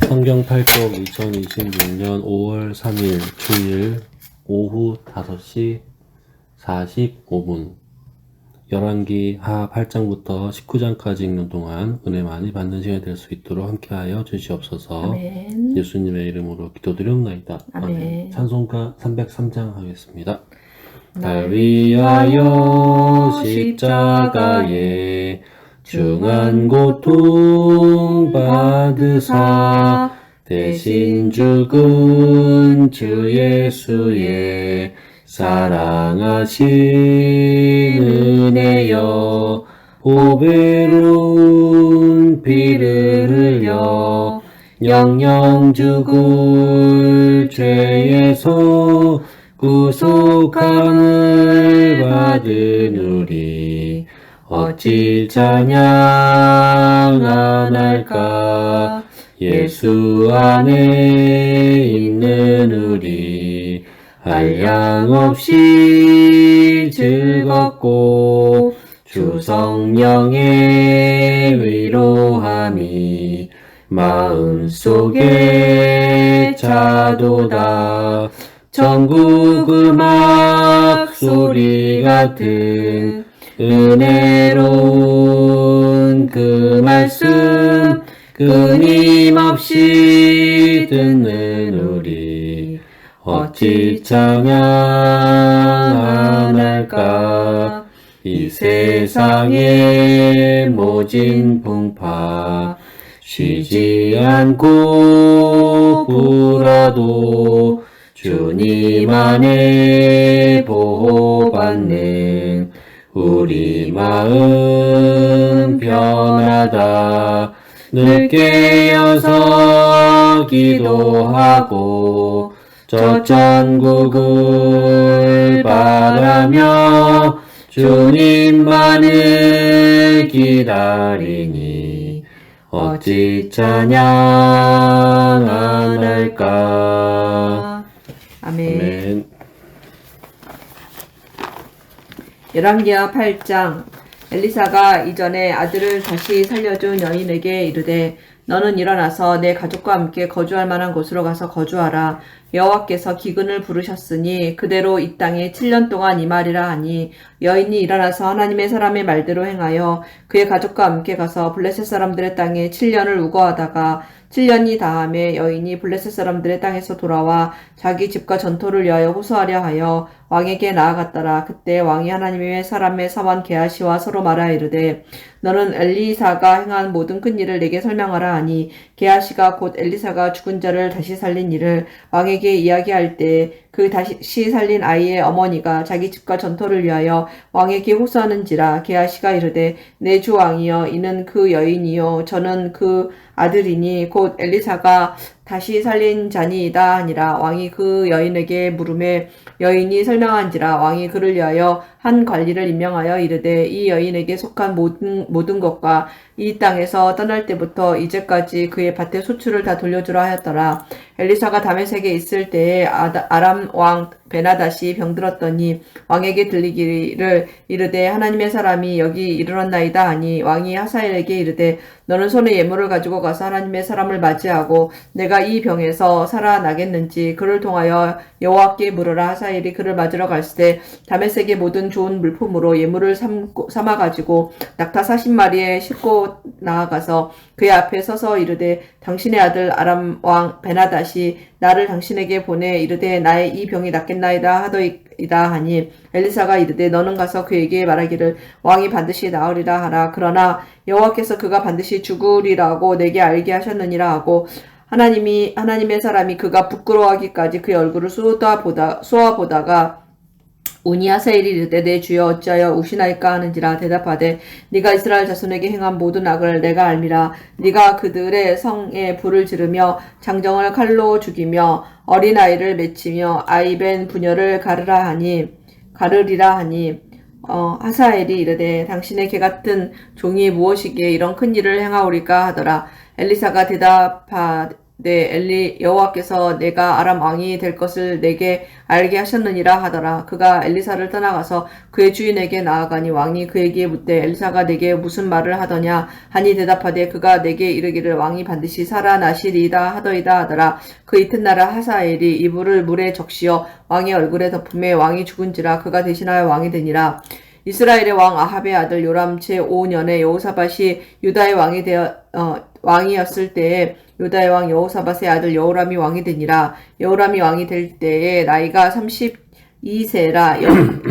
성경 팔독 2026년 5월 3일 주일 오후 5시 45분 열왕기 하 8장부터 19장까지 읽는 동안 은혜 많이 받는 시간이 될 수 있도록 함께하여 주시옵소서. 아멘. 예수님의 이름으로 기도드리옵나이다. 아멘. 찬송가 303장 하겠습니다. 날 위하여 십자가에 중한 고통 받으사 대신 죽은 주 예수의 사랑하신 은혜여 보배로운 피를 흘려 영영 죽을 죄에서 구속함을 받은 우리 어찌 찬양 안 할까. 예수 안에 있는 우리 한량없이 즐겁고 주 성령의 위로함이 마음속에 차도다. 전국 음악 소리 같은 은혜로운 그 말씀 끊임없이 듣는 우리 어찌 찬양 안 할까. 이 세상의 모진 풍파 쉬지 않고 불어도 주님 안에 보호받는 우리 마음 편하다. 늘 깨어서 기도하고 저 천국을 바라며 주님만을 기다리니 어찌 찬양 안 할까. 아멘. 열왕기하 8장. 엘리사가 이전에 아들을 다시 살려준 여인에게 이르되 너는 일어나서 내 가족과 함께 거주할 만한 곳으로 가서 거주하라. 여호와께서 기근을 부르셨으니 그대로 이 땅에 7년 동안 임하리라 하니 여인이 일어나서 하나님의 사람의 말대로 행하여 그의 가족과 함께 가서 블레셋 사람들의 땅에 7년을 우거하다가 7년이 다함에 여인이 블레셋 사람들의 땅에서 돌아와 자기 집과 전토를 위하여 호소하려 하여 왕에게 나아갔더라. 그때 왕이 하나님의 사람의 사원 게하시와 서로 말하여 이르되 너는 엘리사가 행한 모든 큰 일을 내게 설명하라 하니 게하시가 곧 엘리사가 죽은 자를 다시 살린 일을 왕에게 이야기할 때 그 다시 살린 아이의 어머니가 자기 집과 전토를 위하여 왕에게 호소하는지라. 게하시가 이르되 내 주 왕이여 이는 그 여인이요 저는 그 아들이니 곧 엘리사가 다시 살린 자니이다 하니라. 왕이 그 여인에게 물음에 여인이 설명한지라. 왕이 그를 위하여 한 관리를 임명하여 이르되 이 여인에게 속한 모든 것과 이 땅에서 떠날 때부터 이제까지 그의 밭의 소출을 다 돌려주라 하였더라. 엘리사가 다메섹에 있을 때에 아람 왕 베나닷이 병들었더니 왕에게 들리기를 이르되 하나님의 사람이 여기 이르렀나이다 하니 왕이 하사엘에게 이르되 너는 손에 예물을 가지고 가서 하나님의 사람을 맞이하고 내가 이 병에서 살아나겠는지 그를 통하여 여호와께 물으라. 하사엘이 그를 맞으러 갔을 때 다메섹의 모든 좋은 물품으로 예물을 삼아가지고 낙타 40마리에 싣고 나아가서 그의 앞에 서서 이르되 당신의 아들 아람 왕 베나닷이 나를 당신에게 보내 이르되 나의 이 병이 낫겠나이다 하더이다 하니 엘리사가 이르되 너는 가서 그에게 말하기를 왕이 반드시 나으리라 하라. 그러나 여호와께서 그가 반드시 죽으리라고 내게 알게 하셨느니라 하고 하나님의 사람이 그가 부끄러워하기까지 그의 얼굴을 쏘아보다가 우니 하사엘이 이르되 내 주여 어찌하여 우시나이까 하는지라. 대답하되 네가 이스라엘 자손에게 행한 모든 악을 내가 알미라. 네가 그들의 성에 불을 지르며 장정을 칼로 죽이며 어린아이를 맺히며 아이벤 부녀를 가르리라 하니 하사엘이 이르되 당신의 개같은 종이 무엇이기에 이런 큰 일을 행하오리까 하더라. 엘리사가 여호와께서 내가 아람 왕이 될 것을 내게 알게 하셨느니라 하더라. 그가 엘리사를 떠나가서 그의 주인에게 나아가니 왕이 그에게 묻되 엘리사가 내게 무슨 말을 하더냐 하니 대답하되 그가 내게 이르기를 왕이 반드시 살아나시리이다 하더이다 하더라. 그 이튿날 하사엘이 이불을 물에 적시어 왕의 얼굴에 덮음에 왕이 죽은지라 그가 대신하여 왕이 되니라. 이스라엘의 왕 아합의 아들 요람 제5년에 여호사밧이 유다의 왕이었을 때에 유다의 왕 여호사밧의 아들 여호람이 왕이 되니라. 여호람이 왕이 될 때에 나이가 32세라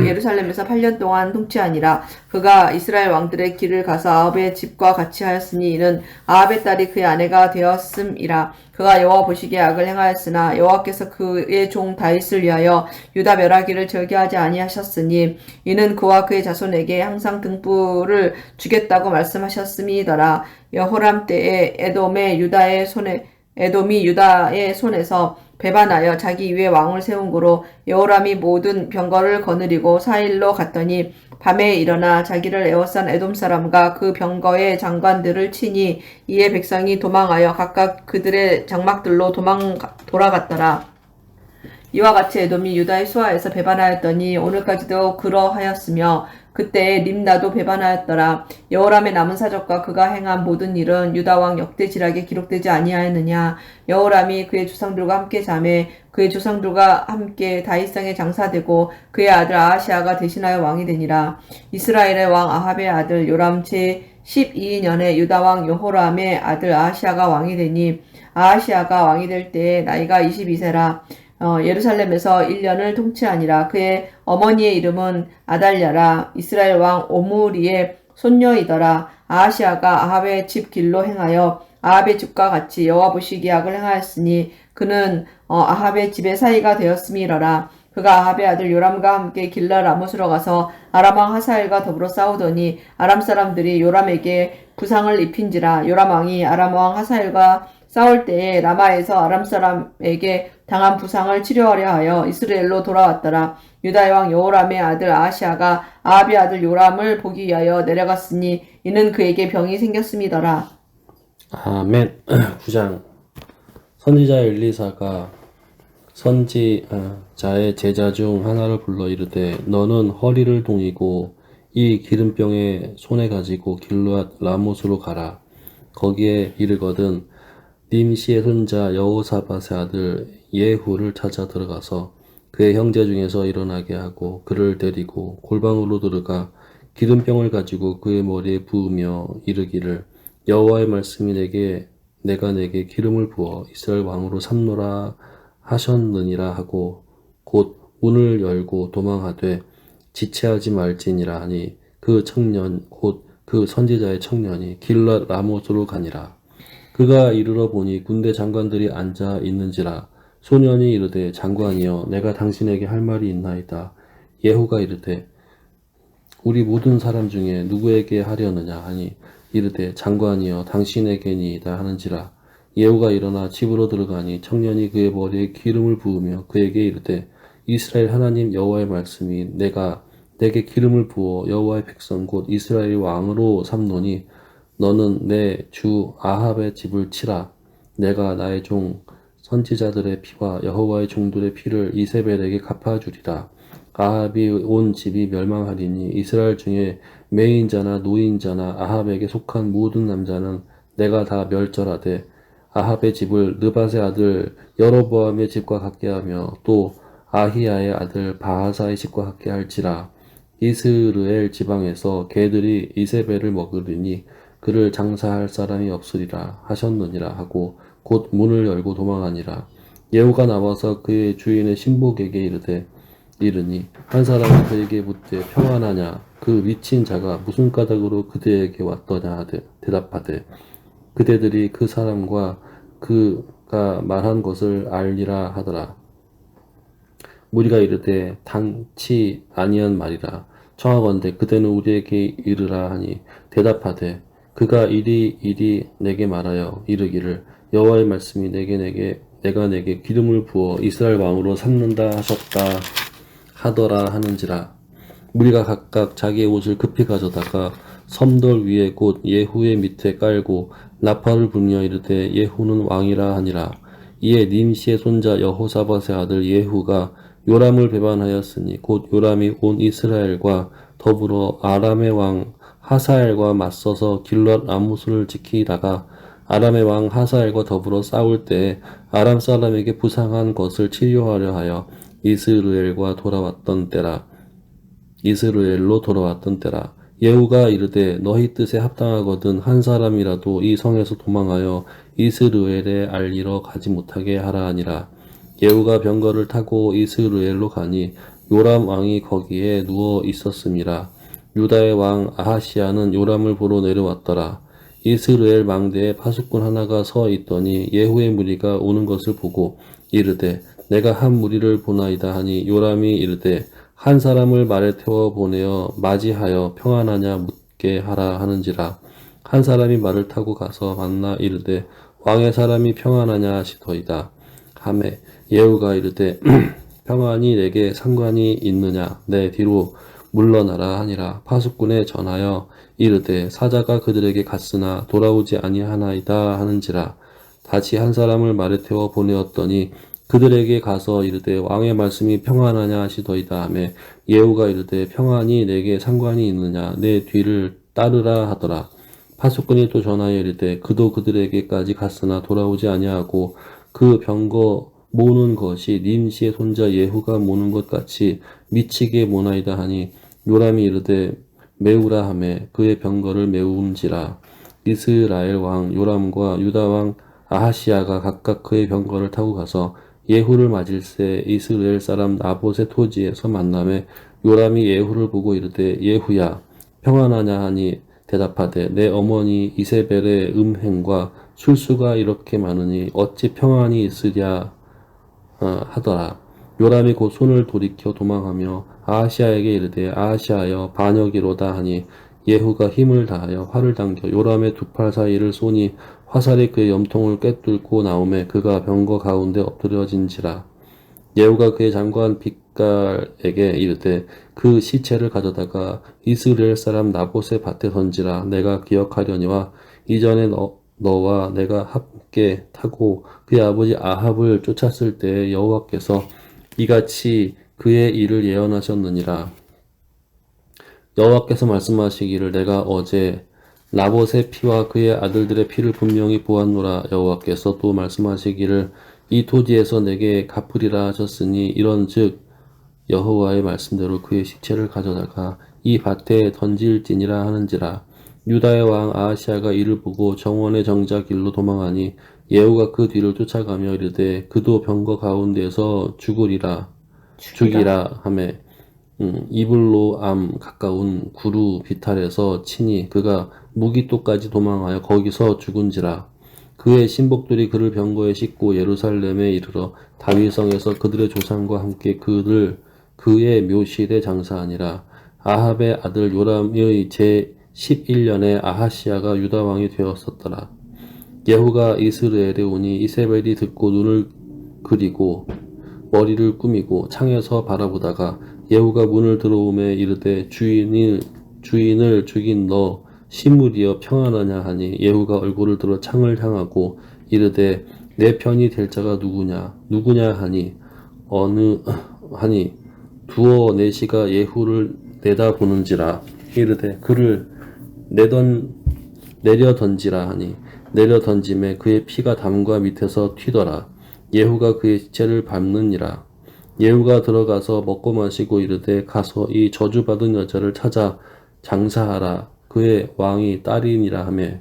예루살렘에서 8년 동안 통치하니라. 그가 이스라엘 왕들의 길을 가서 아합의 집과 같이 하였으니 이는 아합의 딸이 그의 아내가 되었음이라. 그가 여호와 보시기에 악을 행하였으나 여호와께서 그의 종 다윗을 위하여 유다 멸하기를 절개하지 아니하셨으니 이는 그와 그의 자손에게 항상 등불을 주겠다고 말씀하셨음이더라. 여호람 때에 에돔이 유다의 손에서 배반하여 자기 위에 왕을 세운 고로 여호람이 모든 병거를 거느리고 사일로 갔더니 밤에 일어나 자기를 에워싼 에돔 사람과 그 병거의 장관들을 치니 이에 백성이 도망하여 각각 그들의 장막들로 돌아갔더라. 이와 같이 에돔이 유다의 수하에서 배반하였더니 오늘까지도 그러하였으며 그때에 림나도 배반하였더라. 여호람의 남은 사적과 그가 행한 모든 일은 유다 왕 역대지락에 기록되지 아니하였느냐. 여호람이 그의 조상들과 함께 자매 그의 조상들과 함께 다윗성에 장사되고 그의 아들 아하시아가 대신하여 왕이 되니라. 이스라엘의 왕 아합의 아들 요람 제12년에 유다 왕 여호람의 아들 아하시아가 왕이 되니 아하시아가 왕이 될 때에 나이가 22세라. 예루살렘에서 1년을 통치하니라. 그의 어머니의 이름은 아달랴라. 이스라엘 왕 오므리의 손녀이더라. 아하시아가 아합의 집 길로 행하여 아합의 집과 같이 여호와 보시기에 악을 행하였으니 그는 아합의 집의 사이가 되었음이러라. 그가 아합의 아들 요람과 함께 길라 라못으로 가서 아람 왕 하사엘과 더불어 싸우더니 아람 사람들이 요람에게 부상을 입힌지라. 요람 왕이 아람 왕 하사엘과 싸울 때에 라마에서 아람 사람에게 당한 부상을 치료하려 하여 이스라엘로 돌아왔더라. 유다의 왕 여호람의 아들 아하시아가 아합의 아들 요람을 보기 위하여 내려갔으니 이는 그에게 병이 생겼음이더라. 아멘. 9장. 선지자 엘리사가 선지자의 제자 중 하나를 불러 이르되 너는 허리를 동이고 이 기름병에 손에 가지고 길르앗 라못으로 가라. 거기에 이르거든 님시의 손자 여호사밧의 아들 예후를 찾아 들어가서 그의 형제 중에서 일어나게 하고 그를 데리고 골방으로 들어가 기름병을 가지고 그의 머리에 부으며 이르기를 여호와의 말씀이 내가 내게 기름을 부어 이스라엘 왕으로 삼노라 하셨느니라 하고 곧 문을 열고 도망하되 지체하지 말지니라 하니 그 청년 곧 그 선지자의 청년이 길랏 라못으로 가니라. 그가 이르러 보니 군대 장관들이 앉아 있는지라. 소년이 이르되 장관이여 내가 당신에게 할 말이 있나이다. 예후가 이르되 우리 모든 사람 중에 누구에게 하려느냐 하니 이르되 장관이여 당신에게니이다 하는지라. 예후가 일어나 집으로 들어가니 청년이 그의 머리에 기름을 부으며 그에게 이르되 이스라엘 하나님 여호와의 말씀이 내가 내게 기름을 부어 여호와의 백성 곧 이스라엘의 왕으로 삼노니 너는 내 주 아합의 집을 치라. 내가 나의 종 선지자들의 피와 여호와의 종들의 피를 이세벨에게 갚아주리라. 아합이 온 집이 멸망하리니 이스라엘 중에 매인자나 노인자나 아합에게 속한 모든 남자는 내가 다 멸절하되 아합의 집을 느밧의 아들 여로보암의 집과 같게 하며 또 아히야의 아들 바하사의 집과 같게 할지라. 이스르엘 지방에서 개들이 이세벨을 먹으리니 그를 장사할 사람이 없으리라 하셨느니라 하고 곧 문을 열고 도망하니라. 예후가 나와서 그의 주인의 신복에게 이르니 한 사람이 그에게 묻되 평안하냐. 그 미친 자가 무슨 까닭으로 그대에게 왔더냐 대답하되 그대들이 그 사람과 그가 말한 것을 알리라 하더라. 무리가 이르되 당치 아니한 말이라. 청하건대 그대는 우리에게 이르라 하니 대답하되 그가 이리 내게 말하여 이르기를 여호와의 말씀이 내가 내게 기름을 부어 이스라엘 왕으로 삼는다 하셨다 하더라 하는지라. 무리가 각각 자기의 옷을 급히 가져다가 섬돌 위에 곧 예후의 밑에 깔고 나팔을 불며 이르되 예후는 왕이라 하니라. 이에 님시의 손자 여호사밧의 아들 예후가 요람을 배반하였으니 곧 요람이 온 이스라엘과 더불어 아람의 왕 하사엘과 맞서서 길랏 라모스를 지키다가 아람의 왕 하사엘과 더불어 싸울 때에 아람 사람에게 부상한 것을 치료하려 하여 이스라엘로 돌아왔던 때라. 예후가 이르되 너희 뜻에 합당하거든 한 사람이라도 이 성에서 도망하여 이스라엘에 알리러 가지 못하게 하라 하니라. 예후가 병거를 타고 이스라엘로 가니 요람 왕이 거기에 누워 있었음이라. 유다의 왕 아하시야는 요람을 보러 내려왔더라. 이스라엘 망대에 파수꾼 하나가 서 있더니 예후의 무리가 오는 것을 보고 이르되 내가 한 무리를 보나이다 하니 요람이 이르되 한 사람을 말에 태워 보내어 맞이하여 평안하냐 묻게 하라 하는지라. 한 사람이 말을 타고 가서 만나 이르되 왕의 사람이 평안하냐 하시더이다 하매 예후가 이르되 평안이 내게 상관이 있느냐 내 뒤로 물러나라 하니라. 파수꾼에 전하여 이르되 사자가 그들에게 갔으나 돌아오지 아니하나이다 하는지라. 다시 한 사람을 말에 태워 보내었더니 그들에게 가서 이르되 왕의 말씀이 평안하냐 하시더이다 하매 예후가 이르되 평안이 내게 상관이 있느냐 내 뒤를 따르라 하더라. 파수꾼이 또 전하여 이르되 그도 그들에게까지 갔으나 돌아오지 아니하고 그 병거 모는 것이 님시의 손자 예후가 모는 것 같이 미치게 모나이다 하니 요람이 이르되 메우라 하매 그의 병거를 메운지라. 이스라엘 왕 요람과 유다 왕 아하시야가 각각 그의 병거를 타고 가서 예후를 맞을새 이스라엘 사람 나봇의 토지에서 만나매 요람이 예후를 보고 이르되 예후야 평안하냐 하니 대답하되 내 어머니 이세벨의 음행과 술수가 이렇게 많으니 어찌 평안이 있으랴 하더라. 요람이 곧 손을 돌이켜 도망하며 아하시야에게 이르되 아하시야여 반역이로다 하니 예후가 힘을 다하여 활을 당겨 요람의 두 팔 사이를 쏘니 화살이 그의 염통을 꿰뚫고 나오매 그가 병거 가운데 엎드려진지라. 예후가 그의 장관 빗갈에게 이르되 그 시체를 가져다가 이스라엘 사람 나봇의 밭에 던지라. 내가 기억하려니와 이전에 너와 내가 함께 타고 그의 아버지 아합을 쫓았을 때에 여호와께서 이같이 그의 일을 예언하셨느니라. 여호와께서 말씀하시기를 내가 어제 나봇의 피와 그의 아들들의 피를 분명히 보았노라. 여호와께서 또 말씀하시기를 이 토지에서 내게 갚으리라 하셨으니 이런즉 여호와의 말씀대로 그의 시체를 가져다가 이 밭에 던질지니라 하는지라. 유다의 왕 아하시야가 이를 보고 정원의 정자 길로 도망하니 예후가 그 뒤를 쫓아가며 이르되 그도 병거 가운데에서 죽이라 하매 이블로암 가까운 구루 비탈에서 치니 그가 무기토까지 도망하여 거기서 죽은지라. 그의 신복들이 그를 병거에 싣고 예루살렘에 이르러 다윗성에서 그들의 조상과 함께 그의 묘실에 장사하니라. 아합의 아들 요람의 제 11년에 아하시야가 유다 왕이 되었었더라. 예후가 이스라엘에 오니 이세벨이 듣고 눈을 그리고 머리를 꾸미고 창에서 바라보다가 예후가 문을 들어오매 이르되 주인을 죽인 너 시므리여 평안하냐 하니 예후가 얼굴을 들어 창을 향하고 이르되 내 편이 될 자가 누구냐 하니 두어 내시가 예후를 내다보는지라. 이르되 그를 내려 던지라 하니 내려 던짐에 그의 피가 담과 밑에서 튀더라. 예후가 그의 시체를 밟느니라. 예후가 들어가서 먹고 마시고 이르되 가서 이 저주받은 여자를 찾아 장사하라. 그의 왕이 딸이니라 하매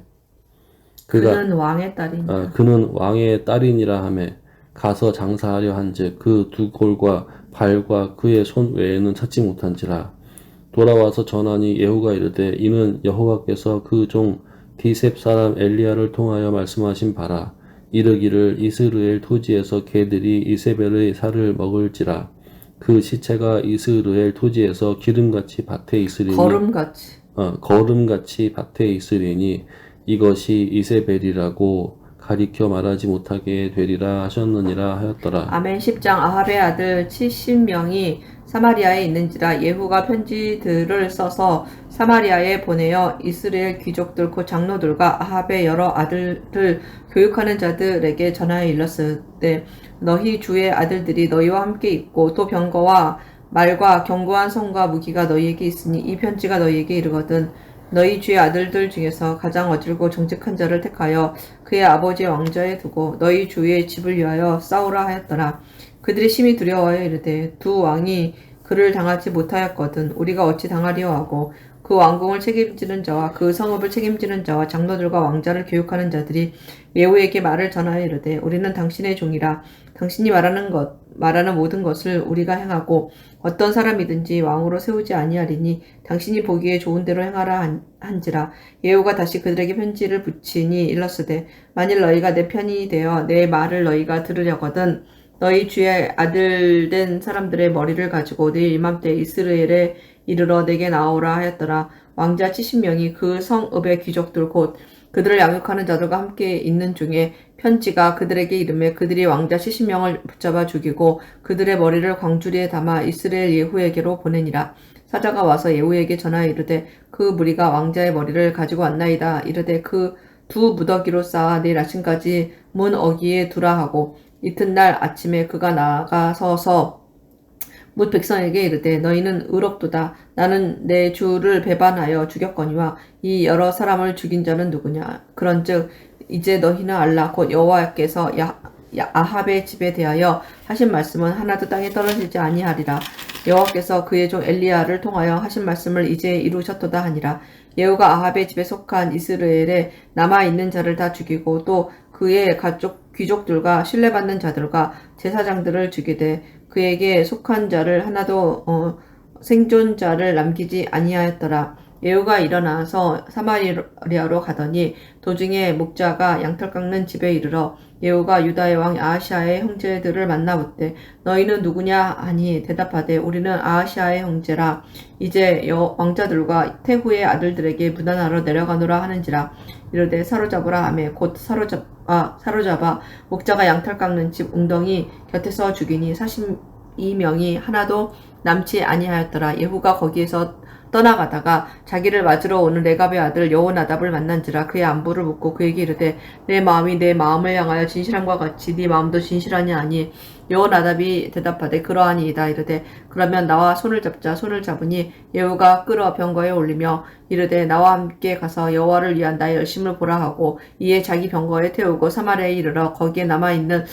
그는 왕의 딸이니라. 그는 왕의 딸이니라 하매 가서 장사하려 한즉 그 두 골과 발과 그의 손 외에는 찾지 못한지라. 돌아와서 전하니 예후가 이르되 이는 여호와께서 그 종 디셉 사람 엘리야를 통하여 말씀하신 바라. 이르기를 이스라엘 토지에서 개들이 이세벨의 살을 먹을지라. 그 시체가 이스라엘 토지에서 기름같이 밭에 있으리니 거름같이 밭에 있으리니 이것이 이세벨이라고 가리켜 말하지 못하게 되리라 하셨느니라 하였더라. 아멘. 10장. 아합의 아들 70명이 사마리아에 있는지라 예후가 편지들을 써서 사마리아에 보내어 이스라엘 귀족들 곧 장로들과 아합의 여러 아들을 교육하는 자들에게 전하여 일렀으되 너희 주의 아들들이 너희와 함께 있고 또 병거와 말과 견고한 성과 무기가 너희에게 있으니 이 편지가 너희에게 이르거든 너희 주의 아들들 중에서 가장 어질고 정직한 자를 택하여 그의 아버지의 왕좌에 두고 너희 주의 집을 위하여 싸우라 하였더라. 그들이 심히 두려워하여 이르되 두 왕이 그를 당하지 못하였거든 우리가 어찌 당하리요 하고 그 왕궁을 책임지는 자와 그 성읍을 책임지는 자와 장로들과 왕자를 교육하는 자들이 예후에게 말을 전하여 이르되 우리는 당신의 종이라 당신이 말하는 모든 것을 우리가 행하고 어떤 사람이든지 왕으로 세우지 아니하리니 당신이 보기에 좋은 대로 행하라 한지라. 예후가 다시 그들에게 편지를 붙이니 일렀으되 만일 너희가 내 편이 되어 내 말을 너희가 들으려거든 너희 주의 아들 된 사람들의 머리를 가지고 내일 이맘때 이스라엘에 이르러 내게 나오라 하였더라. 왕자 70명이 그 성읍의 귀족들 곧 그들을 양육하는 자들과 함께 있는 중에 편지가 그들에게 이르매 그들이 왕자 70명을 붙잡아 죽이고 그들의 머리를 광주리에 담아 이스라엘 예후에게로 보내니라. 사자가 와서 예후에게 전하여 이르되 그 무리가 왕자의 머리를 가지고 왔나이다. 이르되 그 두 무더기로 쌓아 내일 아침까지 문 어귀에 두라 하고 이튿날 아침에 그가 나가서서 뭇 백성에게 이르되 너희는 의롭도다. 나는 내 주를 배반하여 죽였거니와 이 여러 사람을 죽인 자는 누구냐. 그런즉 이제 너희는 알라. 곧 여호와께서 아합의 집에 대하여 하신 말씀은 하나도 땅에 떨어지지 아니하리라. 여호와께서 그의 종 엘리야를 통하여 하신 말씀을 이제 이루셨도다 하니라. 예후가 아합의 집에 속한 이스라엘에 남아있는 자를 다 죽이고 또 그의 가족 귀족들과 신뢰받는 자들과 제사장들을 죽이되 그에게 속한 자를 하나도 생존자를 남기지 아니하였더라. 예후가 일어나서 사마리아로 가더니 도중에 목자가 양털 깎는 집에 이르러 예후가 유다의 왕 아하시아의 형제들을 만나 묻되 너희는 누구냐 하니 대답하되 우리는 아하시아의 형제라. 이제 왕자들과 태후의 아들들에게 무난하러 내려가노라 하는지라. 이르되 사로잡으라 하매 곧 사로잡아 목자가 양털 깎는 집 웅덩이 곁에서 죽이니 42명이 하나도 남지 아니하였더라. 예후가 거기에서 떠나가다가 자기를 맞으러 오는 레갑의 아들 여호나답을 만난지라. 그의 안부를 묻고 그에게 이르되 내 마음이 내 마음을 향하여 진실함과 같이 네 마음도 진실하냐 하니 여호나답이 대답하되 그러하니이다. 이르되 그러면 나와 손을 잡자. 손을 잡으니 예후가 끌어 병거에 올리며 이르되 나와 함께 가서 여호와를 위한 나의 열심을 보라 하고 이에 자기 병거에 태우고 사마리아에 이르러 거기에 남아있는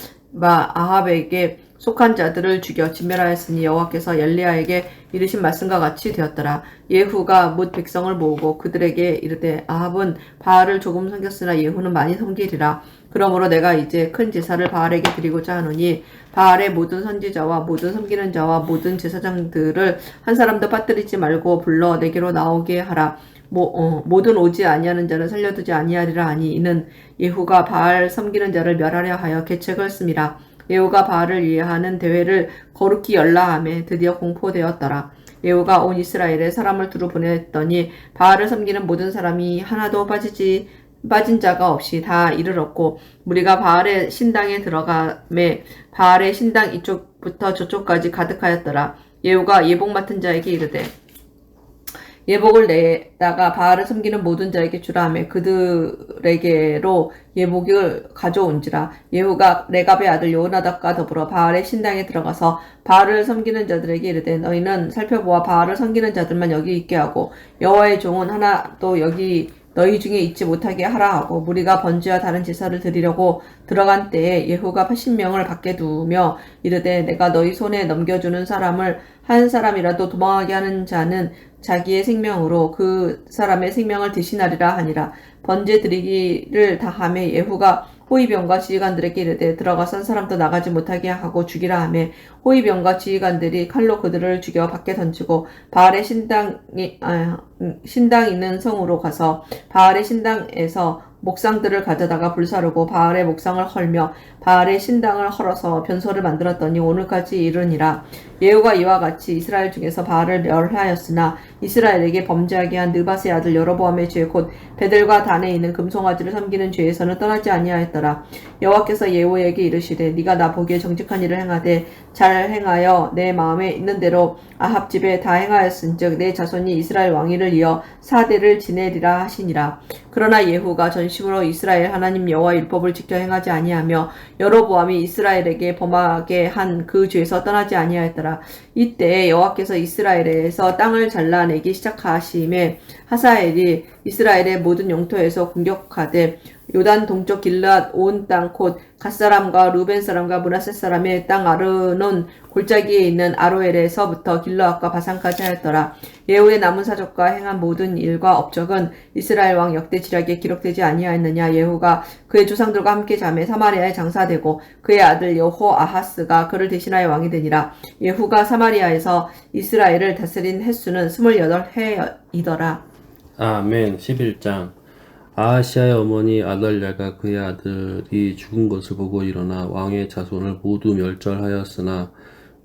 아합에게 속한 자들을 죽여 진멸하였으니 여호와께서 엘리야에게 이르신 말씀과 같이 되었더라. 예후가 뭇 백성을 모으고 그들에게 이르되 아합은 바알을 조금 섬겼으나 예후는 많이 섬기리라. 그러므로 내가 이제 큰 제사를 바알에게 드리고자 하노니 바알의 모든 선지자와 모든 섬기는 자와 모든 제사장들을 한 사람도 빠뜨리지 말고 불러 내게로 나오게 하라. 모든 오지 아니하는 자를 살려두지 아니하리라 하니 이는 예후가 바알 섬기는 자를 멸하려 하여 계책을 씁니다. 예후가 바알을 위하는 대회를 거룩히 열라하며 드디어 공포되었더라. 예후가 온 이스라엘에 사람을 두루 보냈더니 바알을 섬기는 모든 사람이 하나도 빠진 자가 없이 다 이르렀고 무리가 바알의 신당에 들어가매 바알의 신당 이쪽부터 저쪽까지 가득하였더라. 예후가 예복 맡은 자에게 이르되 예복을 내다가 바알을 섬기는 모든 자에게 주라 하며 그들에게로 예복을 가져온지라. 예후가 레갑의 아들 여호나답과 더불어 바알의 신당에 들어가서 바알을 섬기는 자들에게 이르되 너희는 살펴보아 바알을 섬기는 자들만 여기 있게 하고 여호와의 종은 하나도 여기 너희 중에 있지 못하게 하라 하고 무리가 번제와 다른 제사를 드리려고 들어간 때에 예후가 80명을 밖에 두며 이르되 내가 너희 손에 넘겨주는 사람을 한 사람이라도 도망하게 하는 자는 자기의 생명으로 그 사람의 생명을 대신하리라 하니라. 번제 드리기를 다하며 예후가 호위병과 지휘관들에게 이르되 들어가서 한 사람도 나가지 못하게 하고 죽이라 하며 호위병과 지휘관들이 칼로 그들을 죽여 밖에 던지고 바알의 신당 있는 성으로 가서 바알의 신당에서 목상들을 가져다가 불사르고 바알의 목상을 헐며 바알의 신당을 헐어서 변소를 만들었더니 오늘까지 이르니라. 예후가 이와 같이 이스라엘 중에서 바알을 멸하였으나 이스라엘에게 범죄하게 한 느밧의 아들 여로보암의 죄 곧 베델과 단에 있는 금송아지를 섬기는 죄에서는 떠나지 아니하였더라. 여호와께서 예후에게 이르시되 네가 나 보기에 정직한 일을 행하되 잘 행하여 내 마음에 있는 대로 아합 집에 다 행하였은즉 내 자손이 이스라엘 왕위를 이어 4대를 지내리라 하시니라. 그러나 예후가 전심으로 이스라엘 하나님 여호와 율법을 지켜 행하지 아니하며 여로보암이 이스라엘에게 범하게 한 그 죄에서 떠나지 아니하였더라. 이때 여호와께서 이스라엘에서 땅을 잘라내기 시작하심에 하사엘이 이스라엘의 모든 영토에서 공격하되 요단 동쪽 길르앗 온 땅 곧 갓사람과 루벤 사람과 므낫세 사람의 땅 아르논 골짜기에 있는 아로엘에서부터 길르앗과 바산까지 하였더라. 예후의 남은 사적과 행한 모든 일과 업적은 이스라엘 왕 역대 지략에 기록되지 아니하였느냐. 예후가 그의 조상들과 함께 잠에 사마리아에 장사되고 그의 아들 여호아하스가 그를 대신하여 왕이 되니라. 예후가 사마리아에서 이스라엘을 다스린 횟수는 28해이더라. 아멘. 11장. 아하시아의 어머니 아달랴가 그의 아들이 죽은 것을 보고 일어나 왕의 자손을 모두 멸절하였으나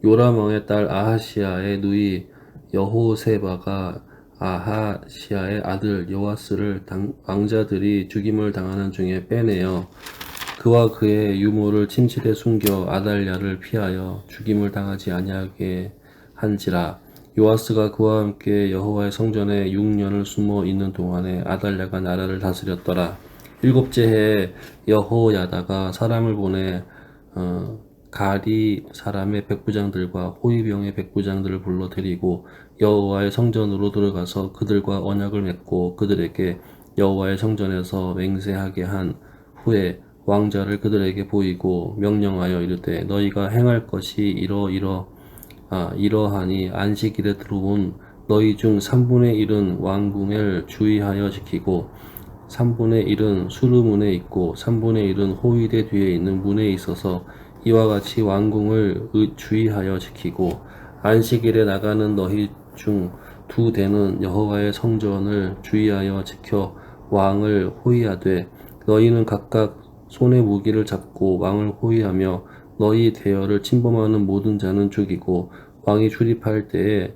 요람 왕의 딸 아하시아의 누이 여호세바가 아하시아의 아들 요아스를 왕자들이 죽임을 당하는 중에 빼내어 그와 그의 유모를 침실에 숨겨 아달랴를 피하여 죽임을 당하지 아니하게 한지라. 요아스가 그와 함께 여호와의 성전에 6년을 숨어 있는 동안에 아달랴가 나라를 다스렸더라. 7째 해에 여호야다가 사람을 보내 가리 사람의 백부장들과 호위병의 백부장들을 불러 데리고 여호와의 성전으로 들어가서 그들과 언약을 맺고 그들에게 여호와의 성전에서 맹세하게 한 후에 왕자를 그들에게 보이고 명령하여 이르되 너희가 행할 것이 이러하니 안식일에 들어온 너희 중 3분의 1은 왕궁을 주의하여 지키고 3분의 1은 수르문에 있고 3분의 1은 호위대 뒤에 있는 문에 있어서 이와 같이 왕궁을 주의하여 지키고 안식일에 나가는 너희 중 2대는 여호와의 성전을 주의하여 지켜 왕을 호위하되 너희는 각각 손에 무기를 잡고 왕을 호위하며 너희 대열을 침범하는 모든 자는 죽이고 왕이 출입할 때에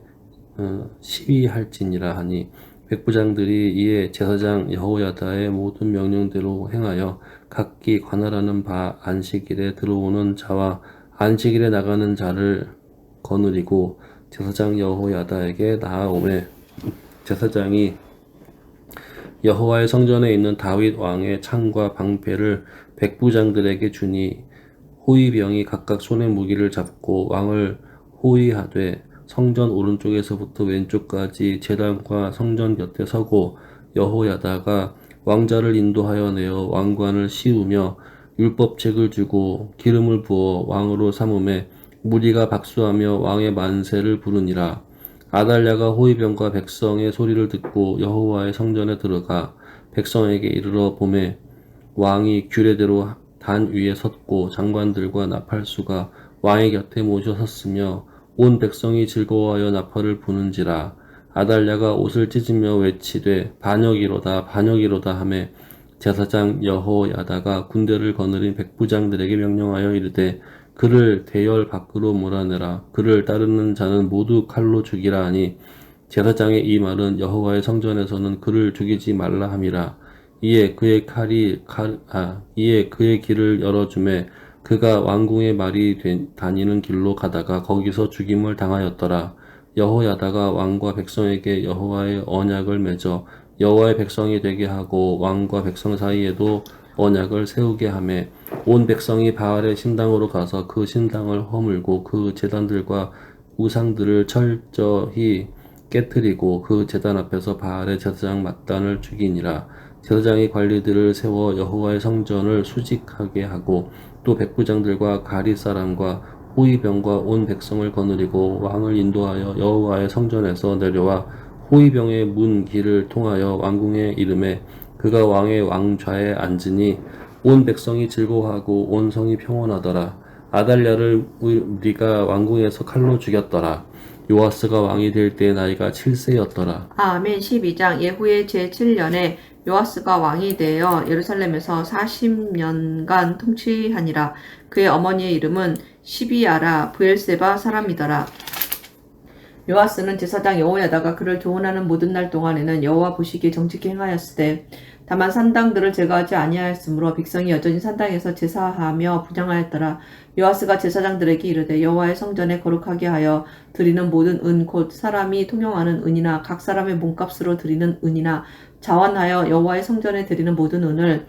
시위할지니라 하니 백부장들이 이에 제사장 여호야다의 모든 명령대로 행하여 각기 관할하는 바 안식일에 들어오는 자와 안식일에 나가는 자를 거느리고 제사장 여호야다에게 나아오매 제사장이 여호와의 성전에 있는 다윗 왕의 창과 방패를 백부장들에게 주니 호위병이 각각 손에 무기를 잡고 왕을 호위하되 성전 오른쪽에서부터 왼쪽까지 제단과 성전 곁에 서고 여호야다가 왕자를 인도하여 내어 왕관을 씌우며 율법책을 주고 기름을 부어 왕으로 삼음에 무리가 박수하며 왕의 만세를 부르니라. 아달랴가 호위병과 백성의 소리를 듣고 여호와의 성전에 들어가 백성에게 이르러 보매 왕이 규례대로 단 위에 섰고 장관들과 나팔수가 왕의 곁에 모셔 섰으며 온 백성이 즐거워하여 나팔을 부는지라. 아달랴가 옷을 찢으며 외치되 반역이로다 반역이로다 하매 제사장 여호야다가 군대를 거느린 백부장들에게 명령하여 이르되 그를 대열 밖으로 몰아내라. 그를 따르는 자는 모두 칼로 죽이라 하니 제사장의 이 말은 여호와의 성전에서는 그를 죽이지 말라 함이라. 이에 그의 길을 열어주매 그가 왕궁의 말이 다니는 길로 가다가 거기서 죽임을 당하였더라. 여호야다가 왕과 백성에게 여호와의 언약을 맺어 여호와의 백성이 되게 하고 왕과 백성 사이에도 언약을 세우게 하매 온 백성이 바알의 신당으로 가서 그 신당을 허물고 그 제단들과 우상들을 철저히 깨뜨리고 그 제단 앞에서 바알의 제사장 mat단을 죽이니라. 제사장이 관리들을 세워 여호와의 성전을 수직하게 하고 또 백부장들과 가리 사람과 호위병과 온 백성을 거느리고 왕을 인도하여 여호와의 성전에서 내려와 호위병의 문 길을 통하여 왕궁에 이르매 그가 왕의 왕좌에 앉으니 온 백성이 즐거워하고 온 성이 평온하더라. 아달랴를 우리가 왕궁에서 칼로 죽였더라. 요아스가 왕이 될 때 나이가 7세였더라. 아멘. 12장. 예후의 제7년에 요아스가 왕이 되어 예루살렘에서 40년간 통치하니라. 그의 어머니의 이름은 시비아라 브엘세바 사람이더라. 요아스는 제사장 여호야다가 그를 조언하는 모든 날 동안에는 여호와 보시기에 정직히 행하였으되 다만 산당들을 제거하지 아니하였으므로 백성이 여전히 산당에서 제사하며 분향하였더라. 요아스가 제사장들에게 이르되 여호와의 성전에 거룩하게 하여 드리는 모든 은 곧 사람이 통용하는 은이나 각 사람의 몸값으로 드리는 은이나 자원하여 여호와의 성전에 드리는 모든 은을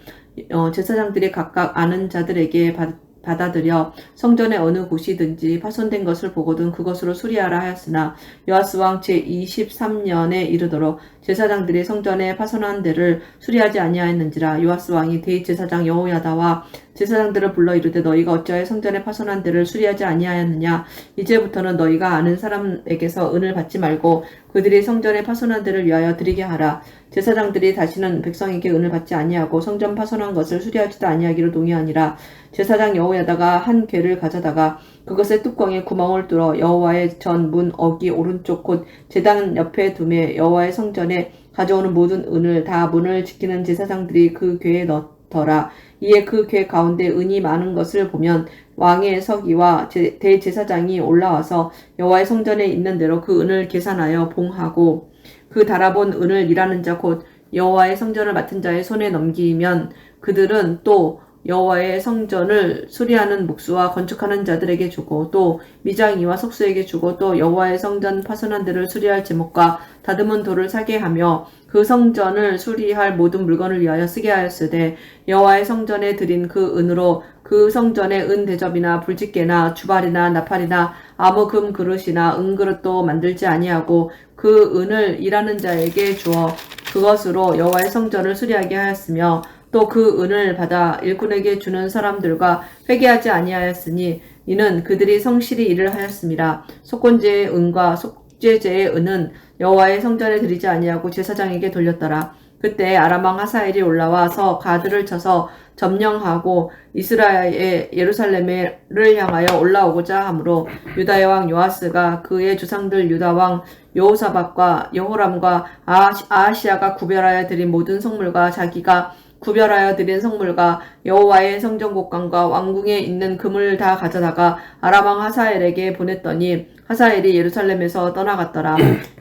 제사장들이 각각 아는 자들에게 받아들여 성전의 어느 곳이든지 파손된 것을 보거든 그것으로 수리하라 하였으나 요아스 왕 제23년에 이르도록 제사장들이 성전의 파손한 데를 수리하지 아니하였는지라. 요아스 왕이 대제사장 여호야다와 제사장들을 불러 이르되 너희가 어찌하여 성전의 파손한 데를 수리하지 아니하였느냐. 이제부터는 너희가 아는 사람에게서 은을 받지 말고 그들이 성전의 파손한 데를 위하여 드리게 하라. 제사장들이 다시는 백성에게 은을 받지 아니하고 성전 파손한 것을 수리하지도 아니하기로 동의하니라. 제사장 여호야다가 한 궤를 가져다가 그것의 뚜껑에 구멍을 뚫어 여호와의 전 문 어기 오른쪽 곧 제단 옆에 두매 여호와의 성전에 가져오는 모든 은을 다 문을 지키는 제사장들이 그 궤에 넣더라. 이에 그 궤 가운데 은이 많은 것을 보면 왕의 서기와 대제사장이 올라와서 여호와의 성전에 있는 대로 그 은을 계산하여 봉하고 그 달아본 은을 일하는 자 곧 여호와의 성전을 맡은 자의 손에 넘기면 그들은 또 여호와의 성전을 수리하는 목수와 건축하는 자들에게 주고 또 미장이와 석수에게 주고 또 여호와의 성전 파손한 데를 수리할 제목과 다듬은 돌을 사게 하며 그 성전을 수리할 모든 물건을 위하여 쓰게 하였으되 여호와의 성전에 드린 그 은으로 그 성전의 은 대접이나 불집게나 주발이나 나팔이나 아무 금 그릇이나 은그릇도 만들지 아니하고 그 은을 일하는 자에게 주어 그것으로 여호와의 성전을 수리하게 하였으며 또 그 은을 받아 일꾼에게 주는 사람들과 회개하지 아니하였으니 이는 그들이 성실히 일을 하였습니다. 속건제의 은과 속죄제의 은은 여호와의 성전에 드리지 아니하고 제사장에게 돌렸더라. 그때 아람 왕 하사엘이 올라와서 가드를 쳐서 점령하고 이스라엘의 예루살렘을 향하여 올라오고자 하므로 유다의 왕 요아스가 그의 조상들 유다 왕 여호사밧과 여호람과 아하시아가 구별하여 드린 모든 성물과 자기가 구별하여 드린 성물과 여호와의 성전 곳간과 왕궁에 있는 금을 다 가져다가 아람 왕 하사엘에게 보냈더니 하사엘이 예루살렘에서 떠나갔더라.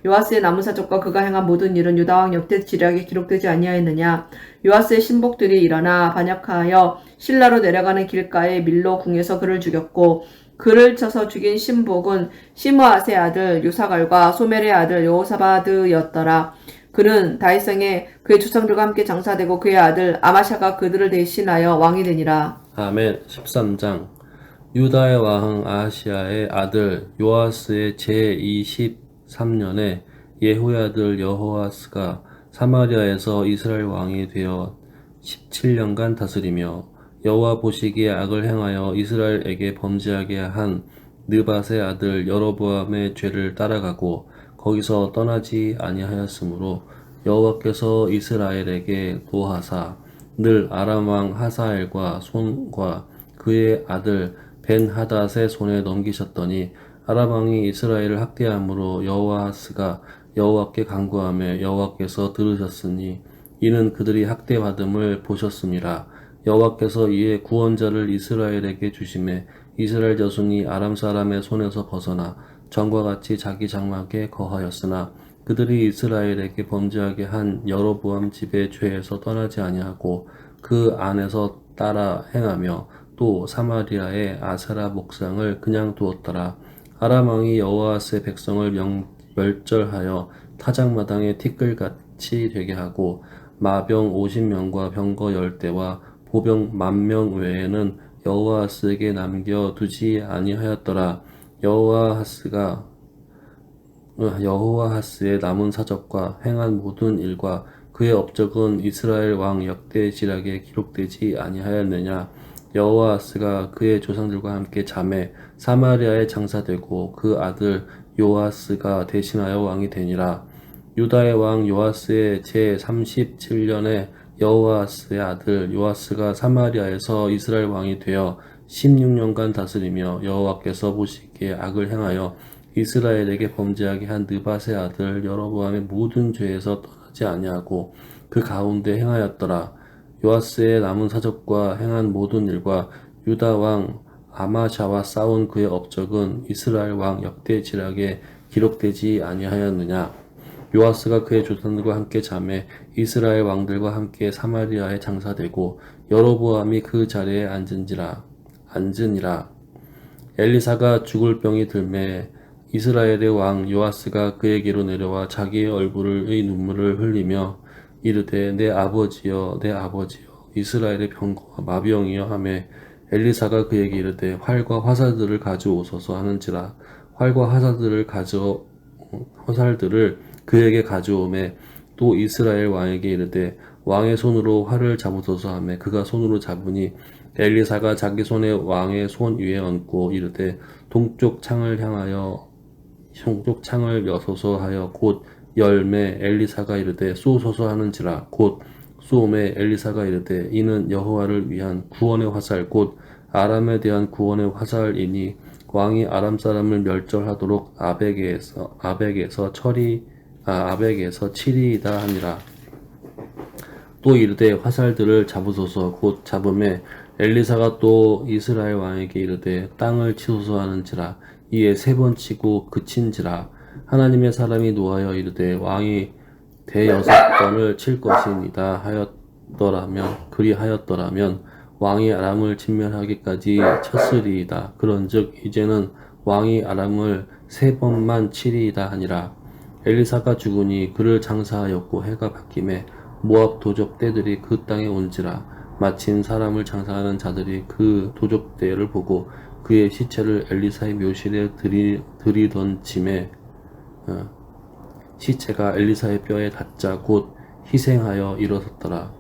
요아스의 나무사적과 그가 행한 모든 일은 유다 왕 역대 지략에 기록되지 아니하였느냐. 요아스의 신복들이 일어나 반역하여 실라로 내려가는 길가에 밀로 궁에서 그를 죽였고 그를 쳐서 죽인 신복은 시므아스의 아들 요사갈과 소멜의 아들 여호사바드였더라. 그는 다윗성에 그의 조상들과 함께 장사되고 그의 아들 아마샤가 그들을 대신하여 왕이 되니라. 아멘. 13장. 유다의 왕 아하시아의 아들 요아스의 제23년에 예후의 아들 여호아스가 사마리아에서 이스라엘 왕이 되어 17년간 다스리며 여호와 보시기에 악을 행하여 이스라엘에게 범죄하게 한 느밧의 아들 여로보암의 죄를 따라가고 거기서 떠나지 아니하였으므로 여호와께서 이스라엘에게 노하사 늘 아람 왕 하사엘과 손과 그의 아들 벤하닷의 손에 넘기셨더니 아람 왕이 이스라엘을 학대함으로 여호아스가 여호와께 간구하며 여호와께서 들으셨으니 이는 그들이 학대받음을 보셨음이라. 여호와께서 이에 구원자를 이스라엘에게 주심에 이스라엘 자손이 아람 사람의 손에서 벗어나 전과 같이 자기 장막에 거하였으나 그들이 이스라엘에게 범죄하게 한 여로보암 집의 죄에서 떠나지 아니하고 그 안에서 따라 행하며 또 사마리아의 아세라 목상을 그냥 두었더라. 아람 왕이 여호아스의 백성을 멸절하여 타작마당에 티끌같이 되게 하고 마병 50명과 병거 10대와 보병 10,000명 외에는 여호아스에게 남겨 두지 아니하였더라. 여호아하스의 남은 사적과 행한 모든 일과 그의 업적은 이스라엘 왕 역대 지략에 기록되지 아니하였느냐. 여호아하스가 그의 조상들과 함께 잠에 사마리아에 장사되고 그 아들 요아스가 대신하여 왕이 되니라. 유다의 왕 요아스의 제37년에 여호아스의 아들 요아스가 사마리아에서 이스라엘 왕이 되어 16년간 다스리며 여호와께서 보시기에 악을 행하여 이스라엘에게 범죄하게 한 느밧의 아들 여로보암의 모든 죄에서 떠나지 아니하고 그 가운데 행하였더라. 요아스의 남은 사적과 행한 모든 일과 유다 왕 아마샤와 싸운 그의 업적은 이스라엘 왕 역대지략에 기록되지 아니하였느냐. 요아스가 그의 조상들과 함께 잠에 이스라엘 왕들과 함께 사마리아에 장사되고 여로보암이 그 자리에 앉으니라. 엘리사가 죽을 병이 들매 이스라엘의 왕 요아스가 그에게로 내려와 자기의 얼굴의 눈물을 흘리며 이르되 내 아버지여 내 아버지여 이스라엘의 병거와 마병이여 하매 엘리사가 그에게 이르되 활과 화살들을 가져오소서 하는지라. 활과 화살들을 그에게 가져오매 또 이스라엘 왕에게 이르되 왕의 손으로 활을 잡으소서 하매 그가 손으로 잡으니 엘리사가 자기 손에 왕의 손 위에 얹고 이르되 동쪽 창을 여소서 하여 곧 열매. 엘리사가 이르되 쏘소서 하는지라. 곧 쏘매. 엘리사가 이르되 이는 여호와를 위한 구원의 화살 곧 아람에 대한 구원의 화살이니 왕이 아람 사람을 멸절하도록 아벡에서 치리이다 하니라. 또 이르되 화살들을 잡으소서. 곧 잡음에 엘리사가 또 이스라엘 왕에게 이르되 땅을 치소서 하는지라. 이에 3번 치고 그친지라. 하나님의 사람이 노하여 이르되 왕이 대6번을 칠 것이니이다 그리하였더라면 왕이 아람을 진멸하기까지 쳤으리이다. 그런즉 이제는 왕이 아람을 3번만 치리이다 하니라. 엘리사가 죽으니 그를 장사하였고 해가 바뀜에 모압 도적대들이 그 땅에 온지라. 마침 사람을 장사하는 자들이 그 도적대를 보고 그의 시체를 엘리사의 묘실에 들이던짐에 시체가 엘리사의 뼈에 닿자 곧 회생하여 일어섰더라.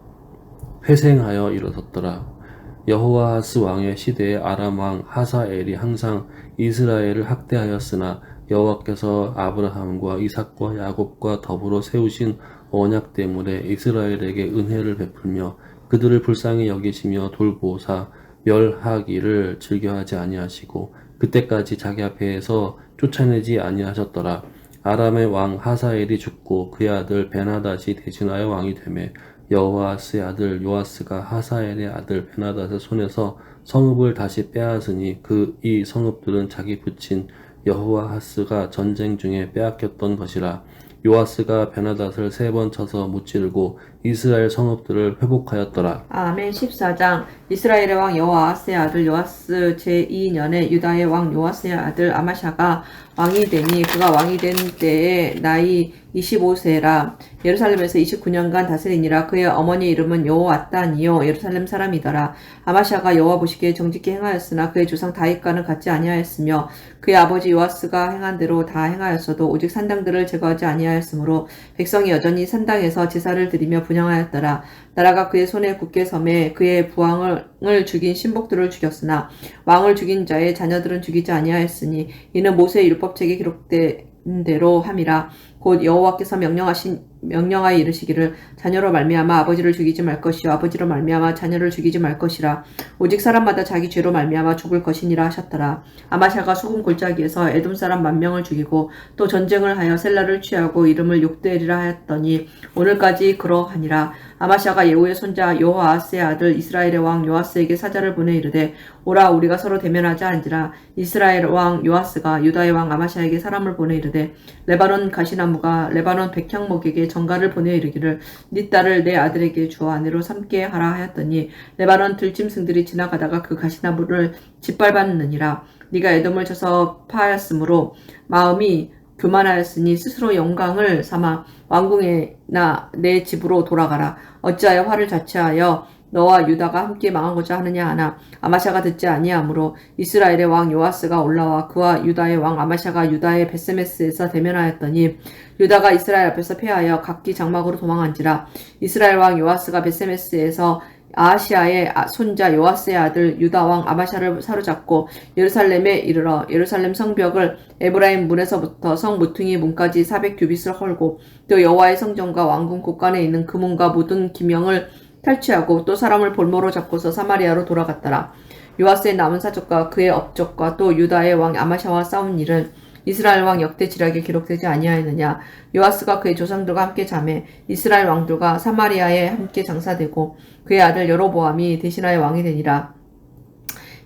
여호아하스 왕의 시대에 아람 왕 하사엘이 항상 이스라엘을 학대하였으나 여호와께서 아브라함과 이삭과 야곱과 더불어 세우신 언약 때문에 이스라엘에게 은혜를 베풀며 그들을 불쌍히 여기시며 돌보사 멸하기를 즐겨하지 아니하시고 그때까지 자기 앞에서 쫓아내지 아니하셨더라. 아람의 왕 하사엘이 죽고 그의 아들 베나닷이 대신하여 왕이 되매 여호아스의 아들 요아스가 하사엘의 아들 베나닷의 손에서 성읍을 다시 빼앗으니 이 성읍들은 자기 부친 여호아하스가 전쟁 중에 빼앗겼던 것이라. 요아스가 베나닷을 3번 쳐서 무찌르고 이스라엘 성읍들을 회복하였더라. 아멘. 14장. 이스라엘의 왕 여호아하스의 아들 요아스 제2년에 유다의 왕 요아스의 아들 아마샤가 왕이 되니 그가 왕이 된 때에 나이 25세라. 예루살렘에서 29년간 다스리니라. 그의 어머니 이름은 여호앗단이요 예루살렘 사람이더라. 아마샤가 여호와 보시기에 정직히 행하였으나 그의 조상 다윗과는 같지 아니하였으며 그의 아버지 요아스가 행한 대로 다 행하였어도 오직 산당들을 제거하지 아니하였으므로 백성이 여전히 산당에서 제사를 드리며 분향하였더라. 나라가 그의 손에 굳게 섬에 그의 부왕을 죽인 신복들을 죽였으나 왕을 죽인 자의 자녀들은 죽이지 아니하였으니 이는 모세의 율법책에 기록된 대로 함이라. 곧 여호와께서 명령하여 이르시기를 자녀로 말미암아 아버지를 죽이지 말 것이요 아버지로 말미암아 자녀를 죽이지 말 것이라. 오직 사람마다 자기 죄로 말미암아 죽을 것이니라 하셨더라. 아마샤가 수금 골짜기에서 에돔 사람 10,000명을 죽이고 또 전쟁을 하여 셀라를 취하고 이름을 욕되리라 하였더니 오늘까지 그러하니라. 아마샤가 예후의 손자 여호아하스의 아들 이스라엘의 왕 요아스에게 사자를 보내 이르되 오라 우리가 서로 대면하자 한지라. 이스라엘 왕 요아스가 유다의 왕 아마샤에게 사람을 보내 이르되 레바논 가시나무가 레바논 백향목에게 전가를 보내 이르기를 네 딸을 내 아들에게 주어 아내로 삼게 하라 하였더니 레바논 들짐승들이 지나가다가 그 가시나무를 짓밟았느니라. 네가 에돔을 쳐서 파하였으므로 마음이 교만하였으니 스스로 영광을 삼아 왕궁에나 내 집으로 돌아가라. 어찌하여 화를 자초하여 너와 유다가 함께 망하고자 하느냐 하나 아마샤가 듣지 아니하므로 이스라엘의 왕 요아스가 올라와 그와 유다의 왕 아마샤가 유다의 베세메스에서 대면하였더니 유다가 이스라엘 앞에서 패하여 각기 장막으로 도망한지라. 이스라엘 왕 요아스가 베세메스에서 아하시아의 손자 요아스의 아들 유다 왕 아마샤를 사로잡고 예루살렘에 이르러 예루살렘 성벽을 에브라임 문에서부터 성 모퉁이 문까지 400규빗을 헐고 또 여호와의 성전과 왕궁 곳간에 있는 그 문과 모든 기명을 탈취하고 또 사람을 볼모로 잡고서 사마리아로 돌아갔더라. 요아스의 남은 사적과 그의 업적과 또 유다의 왕 아마샤와 싸운 일은 이스라엘 왕 역대 지략에 기록되지 아니하였느냐. 요아스가 그의 조상들과 함께 자매 이스라엘 왕들과 사마리아에 함께 장사되고 그의 아들 여로보암이 대신하여 왕이 되니라.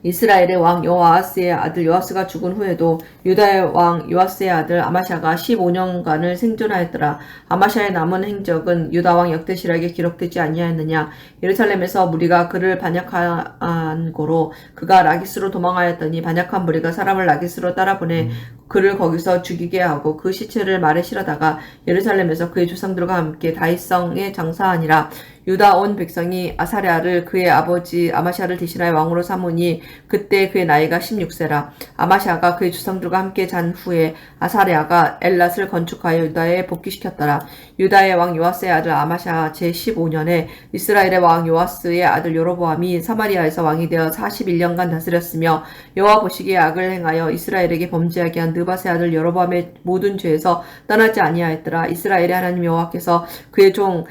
이스라엘의 왕 여호아스의 아들 요아스가 죽은 후에도 유다의 왕 요아스의 아들 아마샤가 15년간을 생존하였더라. 아마샤의 남은 행적은 유다 왕 역대 시락에 기록되지 아니하였느냐. 예루살렘에서 무리가 그를 반역한 고로 그가 라기스로 도망하였더니 반역한 무리가 사람을 라기스로 따라보내 그를 거기서 죽이게 하고 그 시체를 말에 실어다가 예루살렘에서 그의 조상들과 함께 다윗성에 장사하니라. 유다 온 백성이 아사랴를 그의 아버지 아마샤를 대신하여 왕으로 삼으니 그때 그의 나이가 16세라. 아마샤가 그의 조상들과 함께 잔 후에 아사랴가 엘랏을 건축하여 유다에 복귀시켰더라. 유다의 왕 요아스의 아들 아마샤 제15년에 이스라엘의 왕 요아스의 아들 여로보암이 사마리아에서 왕이 되어 41년간 다스렸으며 여호와 보시기에 악을 행하여 이스라엘에게 범죄하게 한 느밧의 아들 여로보암의 모든 죄에서 떠나지 아니하였더라. 이스라엘의 하나님 여호와께서 그의 종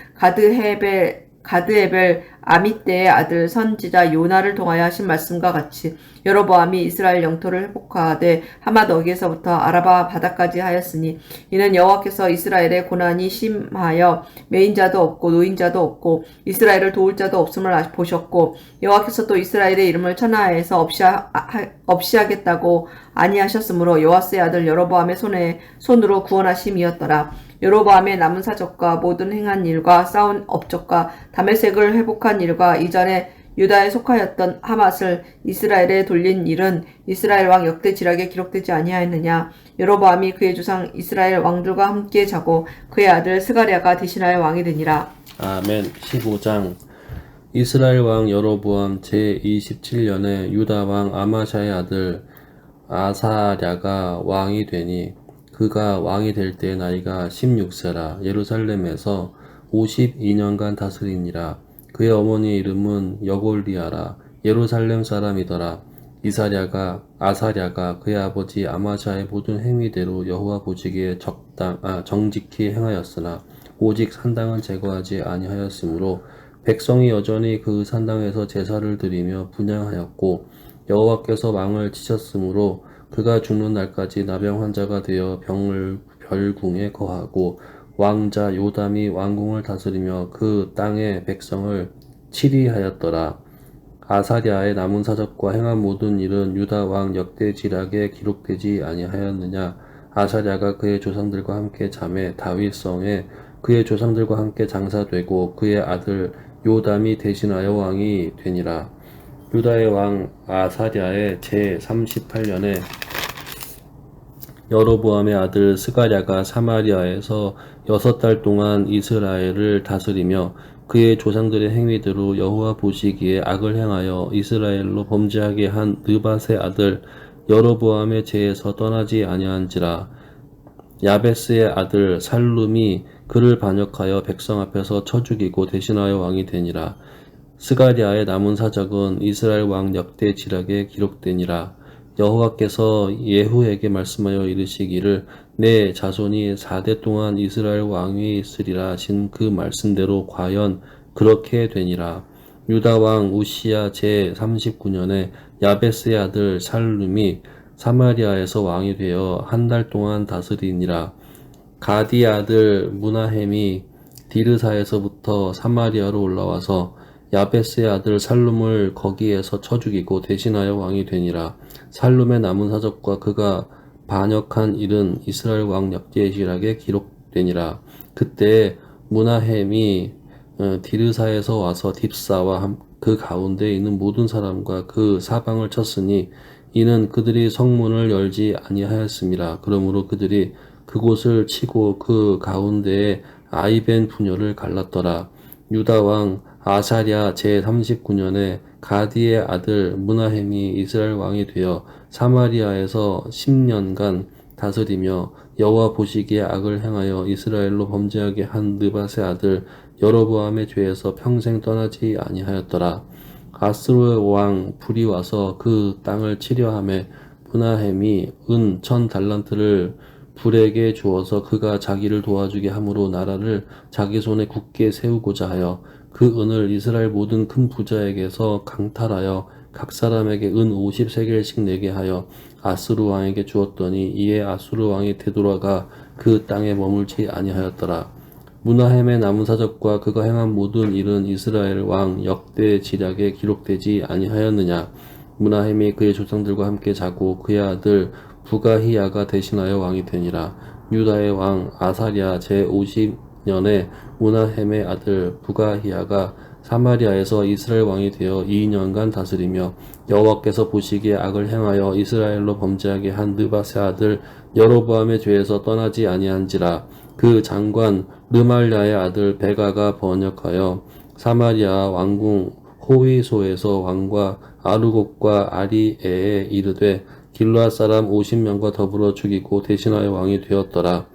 가드에벨 아미떼의 아들 선지자 요나를 통하여 하신 말씀과 같이 여로보암이 이스라엘 영토를 회복하되 하맛 어귀에서부터 아라바 바다까지 하였으니 이는 여호와께서 이스라엘의 고난이 심하여 매인자도 없고 노인자도 없고 이스라엘을 도울 자도 없음을 보셨고 여호와께서 또 이스라엘의 이름을 천하에서 없이 하겠다고 아니하셨으므로 요아스의 아들 여로보암의 손으로 구원하심이었더라. 여로보암의 남은 사적과 모든 행한 일과 쌓은 업적과 다메섹을 회복한 일과 이전에 유다에 속하였던 하맛을 이스라엘에 돌린 일은 이스라엘 왕 역대 지략에 기록되지 아니하였느냐. 여로보암이 그의 조상 이스라엘 왕들과 함께 자고 그의 아들 스가랴가 대신하여 왕이 되니라. 아멘. 15장. 이스라엘 왕 여로보암 제27년에 유다 왕 아마샤의 아들 아사랴가 왕이 되니 그가 왕이 될 때 나이가 16세라. 예루살렘에서 52년간 다스리니라. 그의 어머니 이름은 여골리아라. 예루살렘 사람이더라. 아사랴가 그의 아버지 아마샤의 모든 행위대로 여호와 보시기에 정직히 행하였으나 오직 산당은 제거하지 아니하였으므로 백성이 여전히 그 산당에서 제사를 드리며 분향하였고 여호와께서 왕을 치셨으므로 그가 죽는 날까지 나병 환자가 되어 별궁에 거하고 왕자 요담이 왕궁을 다스리며 그 땅의 백성을 치리하였더라. 아사랴의 남은 사적과 행한 모든 일은 유다 왕 역대 지략에 기록되지 아니하였느냐. 아사랴가 그의 조상들과 함께 자매 다윗성에 그의 조상들과 함께 장사되고 그의 아들 요담이 대신하여 왕이 되니라. 유다의 왕 아사랴의 제38년에 여로보암의 아들 스가랴가 사마리아에서 6달 동안 이스라엘을 다스리며 그의 조상들의 행위대로 여호와 보시기에 악을 행하여 이스라엘로 범죄하게 한 느밧의 아들 여로보암의 죄에서 떠나지 아니한지라. 야베스의 아들 살룸이 그를 반역하여 백성 앞에서 쳐 죽이고 대신하여 왕이 되니라. 스가랴의 남은 사적은 이스라엘 왕 역대 지략에 기록되니라. 여호와께서 예후에게 말씀하여 이르시기를 내 자손이 4대 동안 이스라엘 왕위 있으리라 하신 그 말씀대로 과연 그렇게 되니라. 유다 왕 우시야 제39년에 야베스의 아들 살룸이 사마리아에서 왕이 되어 1달 동안 다스리니라. 가디의 아들 무나헴이 디르사에서부터 사마리아로 올라와서 야베스의 아들 살룸을 거기에서 쳐 죽이고 대신하여 왕이 되니라. 살룸의 남은 사적과 그가 반역한 일은 이스라엘 왕 역대시락에 기록되니라. 그때 무나헴이 디르사에서 와서 딥사와 그 가운데 있는 모든 사람과 그 사방을 쳤으니 이는 그들이 성문을 열지 아니하였음이라. 그러므로 그들이 그곳을 치고 그 가운데에 아이벤 부녀를 갈랐더라. 유다 왕 아사랴 제39년에 가디의 아들 무나헴이 이스라엘 왕이 되어 사마리아에서 10년간 다스리며 여호와 보시기에 악을 행하여 이스라엘로 범죄하게 한 느밧의 아들 여로보암의 죄에서 평생 떠나지 아니하였더라. 아스루의 왕 불이 와서 그 땅을 치려하매 무나헴이 은 1000달란트를 불에게 주어서 그가 자기를 도와주게 함으로 나라를 자기 손에 굳게 세우고자 하여 그 은을 이스라엘 모든 큰 부자에게서 강탈하여 각 사람에게 은 50세겔씩 내게 하여 아수르 왕에게 주었더니 이에 아수르 왕이 되돌아가 그 땅에 머물지 아니하였더라. 무나헴의 남은 사적과 그가 행한 모든 일은 이스라엘 왕 역대 지략에 기록되지 아니하였느냐. 무나헴이 그의 조상들과 함께 자고 그의 아들 부가히야가 대신하여 왕이 되니라. 유다의 왕 아사랴 제50년에 무나헴의 아들 부가히야가 사마리아에서 이스라엘 왕이 되어 2년간 다스리며 여호와께서 보시기에 악을 행하여 이스라엘로 범죄하게 한 느밧의 아들 여로보암의 죄에서 떠나지 아니한지라. 그 장관 르말랴의 아들 베가가 번역하여 사마리아 왕궁 호위소에서 왕과 아르곡과 아리에에 이르되 길르앗 사람 50명과 더불어 죽이고 대신하여 왕이 되었더라.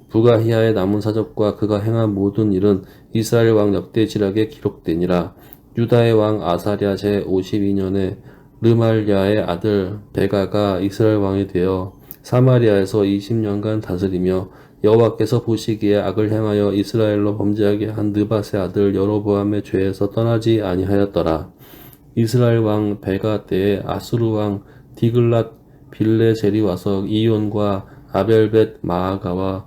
부가히야의 남은 사적과 그가 행한 모든 일은 이스라엘 왕 역대 지략에 기록되니라. 유다의 왕 아사랴 제52년에 르말랴의 아들 베가가 이스라엘 왕이 되어 사마리아에서 20년간 다스리며 여호와께서 보시기에 악을 행하여 이스라엘로 범죄하게 한 느밧의 아들 여로보암의 죄에서 떠나지 아니하였더라. 이스라엘 왕 베가 때에 아수르 왕 디글랏 빌레셀이 와서 이온과 아벨벳 마아가와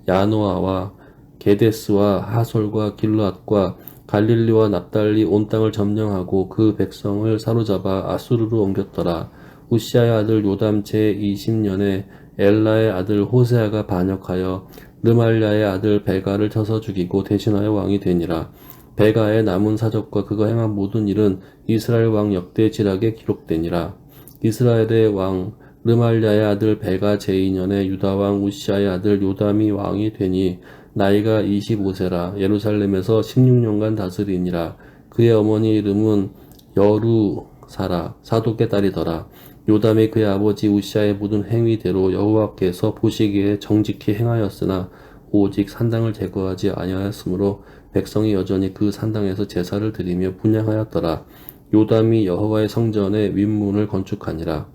야노아와 게데스와 하솔과 길르앗과 갈릴리와 납달리 온 땅을 점령하고 그 백성을 사로잡아 아수르로 옮겼더라. 우시아의 아들 요담 제20년에 엘라의 아들 호세아가 반역하여 르말랴의 아들 베가를 쳐서 죽이고 대신하여 왕이 되니라. 베가의 남은 사적과 그가 행한 모든 일은 이스라엘 왕 역대 지략에 기록되니라. 이스라엘의 왕 르말랴의 아들 베가 제2년에 유다 왕 우시아의 아들 요담이 왕이 되니 나이가 25세라. 예루살렘에서 16년간 다스리니라. 그의 어머니 이름은 여루사라. 사독의 딸이더라. 요담이 그의 아버지 우시아의 모든 행위대로 여호와께서 보시기에 정직히 행하였으나 오직 산당을 제거하지 아니하였으므로 백성이 여전히 그 산당에서 제사를 드리며 분향하였더라. 요담이 여호와의 성전의 윗문을 건축하니라.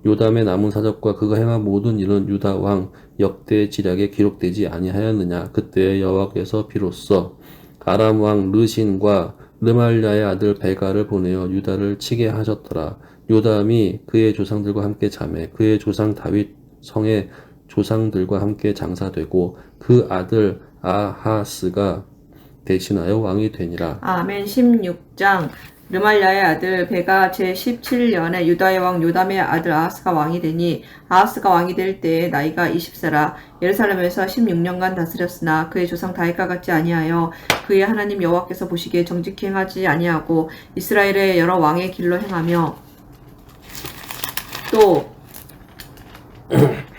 요담의 남은 사적과 그가 행한 모든 일은 유다 왕 역대 지략에 기록되지 아니하였느냐. 그때 여호와께서 비로소 아람 왕 르신과 르말랴의 아들 베가를 보내어 유다를 치게 하셨더라. 요담이 그의 조상들과 함께 자매 그의 조상 다윗 성의 조상들과 함께 장사되고 그 아들 아하스가 대신하여 왕이 되니라. 아멘. 16장. 르말랴의 아들 베가 제17년에 유다의 왕 요담의 아들 아하스가 왕이 되니 아하스가 왕이 될 때에 나이가 20세라. 예루살렘에서 16년간 다스렸으나 그의 조상 다윗과 같지 아니하여 그의 하나님 여호와께서 보시기에 정직히 행하지 아니하고 이스라엘의 여러 왕의 길로 행하며 또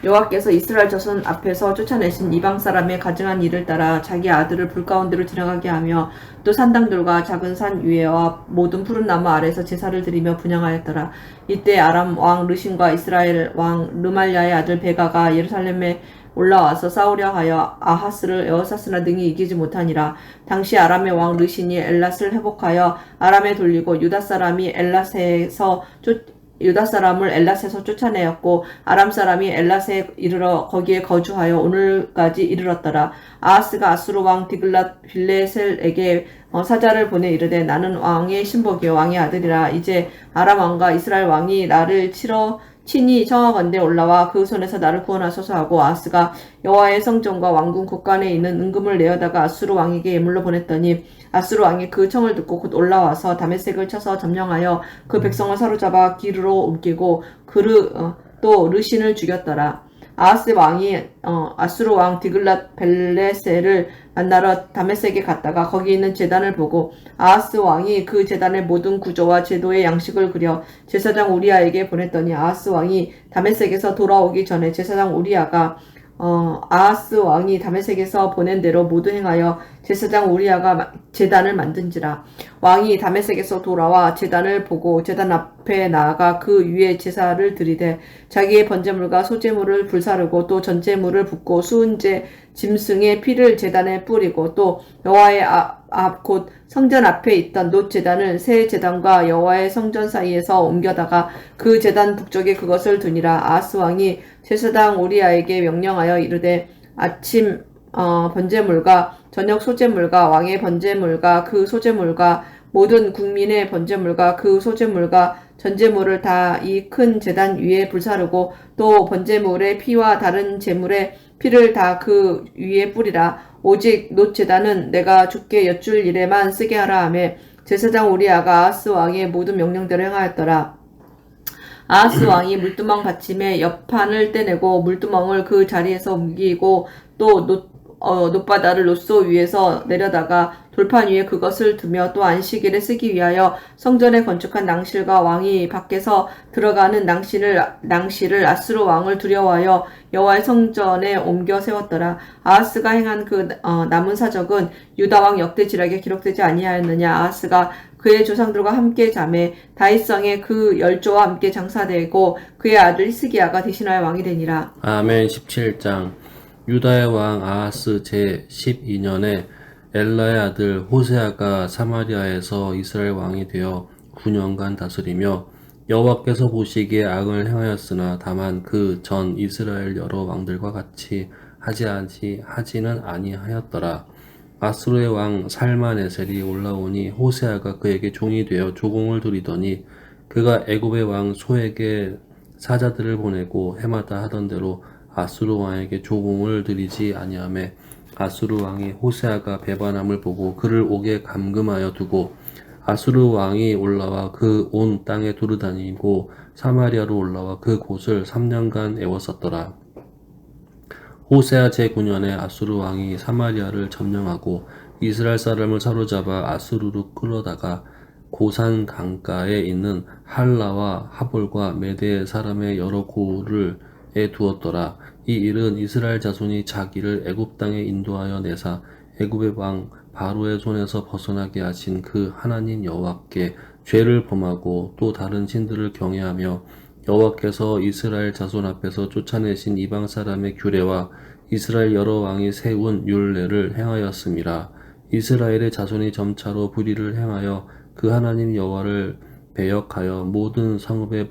여호와께서 이스라엘 자손 앞에서 쫓아내신 이방 사람의 가증한 일을 따라 자기 아들을 불 가운데로 지나가게 하며 또 산당들과 작은 산 위에와 모든 푸른 나무 아래에서 제사를 드리며 분향하였더라. 이때 아람 왕 르신과 이스라엘 왕 르말랴의 아들 베가가 예루살렘에 올라와서 싸우려 하여 아하스를 에워쌌으나 능히 이기지 못하니라. 당시 아람의 왕 르신이 엘랏을 회복하여 아람에 돌리고 유다 사람을 엘랏에서 쫓아내었고 아람 사람이 엘랏에 이르러 거기에 거주하여 오늘까지 이르렀더라. 아하스가 아수르 왕 디글랏 빌레셀에게 사자를 보내 이르되 나는 왕의 신복이요 왕의 아들이라. 이제 아람 왕과 이스라엘 왕이 나를 친히 청하건대 올라와 그 손에서 나를 구원하소서 하고 아하스가 여호와의 성전과 왕궁 곳간에 있는 은금을 내어다가 아수르 왕에게 예물로 보냈더니 아수르 왕이 그 청을 듣고 곧 올라와서 다메섹을 쳐서 점령하여 그 백성을 사로잡아 기르로 옮기고 또 르신을 죽였더라. 아하스 왕이 아수르 왕 디글랏 벨레셀을 만나러 다메섹에 갔다가 거기 있는 제단을 보고 아하스 왕이 그 제단의 모든 구조와 제도의 양식을 그려 제사장 우리아에게 보냈더니 아하스 왕이 다메섹에서 돌아오기 전에 제사장 우리아가 아하스 왕이 다메섹에서 보낸 대로 모두 행하여 제사장 우리아가 제단을 만든지라. 왕이 다메섹에서 돌아와 제단을 보고 제단 앞에 나아가 그 위에 제사를 드리되 자기의 번제물과 소제물을 불사르고 또 전제물을 붓고 수은제 짐승의 피를 제단에 뿌리고 또 여호와의 앞 곧 성전 앞에 있던 놋 제단을 새 제단과 여호와의 성전 사이에서 옮겨다가 그 제단 북쪽에 그것을 두니라. 아하스 왕이 제사장 우리아에게 명령하여 이르되 아침 번제물과 저녁 소제물과 왕의 번제물과 그 소제물과 모든 국민의 번제물과 그 소제물과 전제물을 다 이 큰 제단 위에 불사르고 또 번제물의 피와 다른 제물의 피를 다 그 위에 뿌리라. 오직 놋 제단은 내가 주께 여쭐 일에만 쓰게 하라 하며 제사장 우리아가 아하스 왕의 모든 명령대로 행하였더라. 아하스 왕이 물두멍 받침에 옆판을 떼내고 물두멍을 그 자리에서 옮기고 또 놋바다를 놋소 위에서 내려다가 돌판 위에 그것을 두며 또 안식일에 쓰기 위하여 성전에 건축한 낭실과 왕이 밖에서 들어가는 낭실을 아수르 왕을 두려워하여 여호와의 성전에 옮겨 세웠더라. 아하스가 행한 그 남은 사적은 유다 왕 역대지략에 기록되지 아니하였느냐. 아하스가 그의 조상들과 함께 자매 다윗성에 그 열조와 함께 장사되고 그의 아들 히스기야가 대신하여 왕이 되니라. 아멘. 17장. 유다의 왕 아하스 제 12년에 엘라의 아들 호세아가 사마리아에서 이스라엘 왕이 되어 9년간 다스리며 여호와께서 보시기에 악을 행하였으나 다만 그 전 이스라엘 여러 왕들과 같이 하지는 아니하였더라. 아수르의 왕 살마네셀이 올라오니 호세아가 그에게 종이 되어 조공을 드리더니 그가 애굽의 왕 소에게 사자들을 보내고 해마다 하던 대로 아수르 왕에게 조공을 드리지 아니하며 아수르 왕이 호세아가 배반함을 보고 그를 옥에 감금하여 두고 아수르 왕이 올라와 그 온 땅에 두루다니고 사마리아로 올라와 그 곳을 3년간 애웠었더라. 호세아 제9년에 아수르 왕이 사마리아를 점령하고 이스라엘 사람을 사로잡아 아수르로 끌어다가 고산 강가에 있는 할라와 하볼과 메대 사람의 여러 고을을 두었더라. 이 일은 이스라엘 자손이 자기를 애굽 땅에 인도하여 내사 애굽의 왕 바로의 손에서 벗어나게 하신 그 하나님 여호와께 죄를 범하고 또 다른 신들을 경외하며 여호와께서 이스라엘 자손 앞에서 쫓아내신 이방 사람의 규례와 이스라엘 여러 왕이 세운 율례를 행하였음이라. 이스라엘의 자손이 점차로 불의를 행하여 그 하나님 여호와를 배역하여 모든 성읍의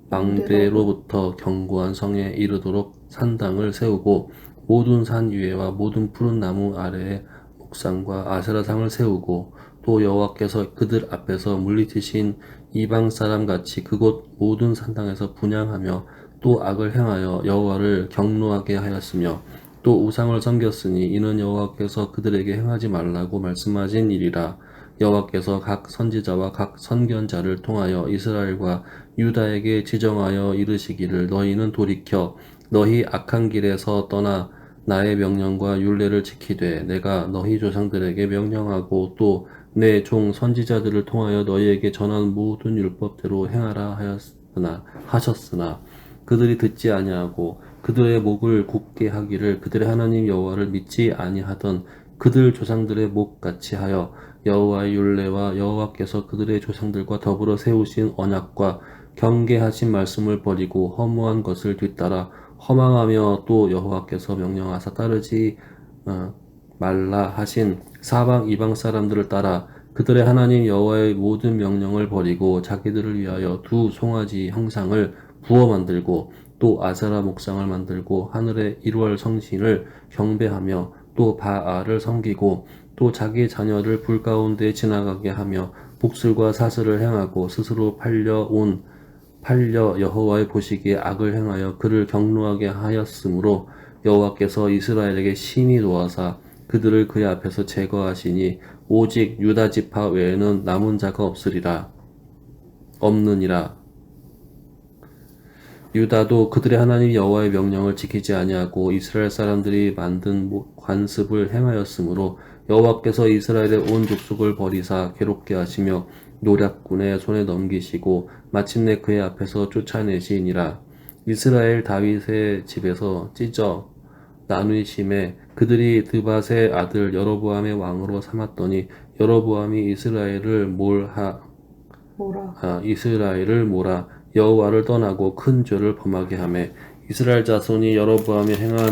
망대로부터 견고한 성에 이르도록 산당을 세우고 모든 산 위에와 모든 푸른 나무 아래에 목상과 아세라상을 세우고 또 여호와께서 그들 앞에서 물리치신 이방 사람 같이 그곳 모든 산당에서 분향하며 또 악을 행하여 여호와를 경노하게 하였으며 또 우상을 섬겼으니 이는 여호와께서 그들에게 행하지 말라고 말씀하신 일이라. 여호와께서 각 선지자와 각 선견자를 통하여 이스라엘과 유다에게 지정하여 이르시기를 너희는 돌이켜 너희 악한 길에서 떠나 나의 명령과 율례를 지키되 내가 너희 조상들에게 명령하고 또 내 종 선지자들을 통하여 너희에게 전한 모든 율법대로 행하라 하셨으나 그들이 듣지 아니하고 그들의 목을 굳게 하기를 그들의 하나님 여호와를 믿지 아니하던 그들 조상들의 목같이 하여 여호와의 율례와 여호와께서 그들의 조상들과 더불어 세우신 언약과 경계하신 말씀을 버리고 허무한 것을 뒤따라 허망하며 또 여호와께서 명령하사 따르지 말라 하신 사방 이방 사람들을 따라 그들의 하나님 여호와의 모든 명령을 버리고 자기들을 위하여 두 송아지 형상을 부어 만들고 또 아세라 목상을 만들고 하늘의 일월 성신을 경배하며 또 바알을 섬기고 또 자기 자녀를 불 가운데 지나가게 하며 복술과 사슬을 행하고 스스로 팔려 여호와의 보시기에 악을 행하여 그를 경노하게 하였으므로 여호와께서 이스라엘에게 심히 노하사 그들을 그의 앞에서 제거하시니 오직 유다 지파 외에는 남은 자가 없느니라. 유다도 그들의 하나님 여호와의 명령을 지키지 아니하고 이스라엘 사람들이 만든 관습을 행하였으므로 여호와께서 이스라엘의 온 족속을 버리사 괴롭게 하시며 노략군의 손에 넘기시고 마침내 그의 앞에서 쫓아내시니라. 이스라엘 다윗의 집에서 찢어 나누심에 그들이 드밧의 아들 여로보암의 왕으로 삼았더니 여로보암이 이스라엘을 몰아 여호와를 떠나고 큰 죄를 범하게 하매 이스라엘 자손이 여로보암이 행한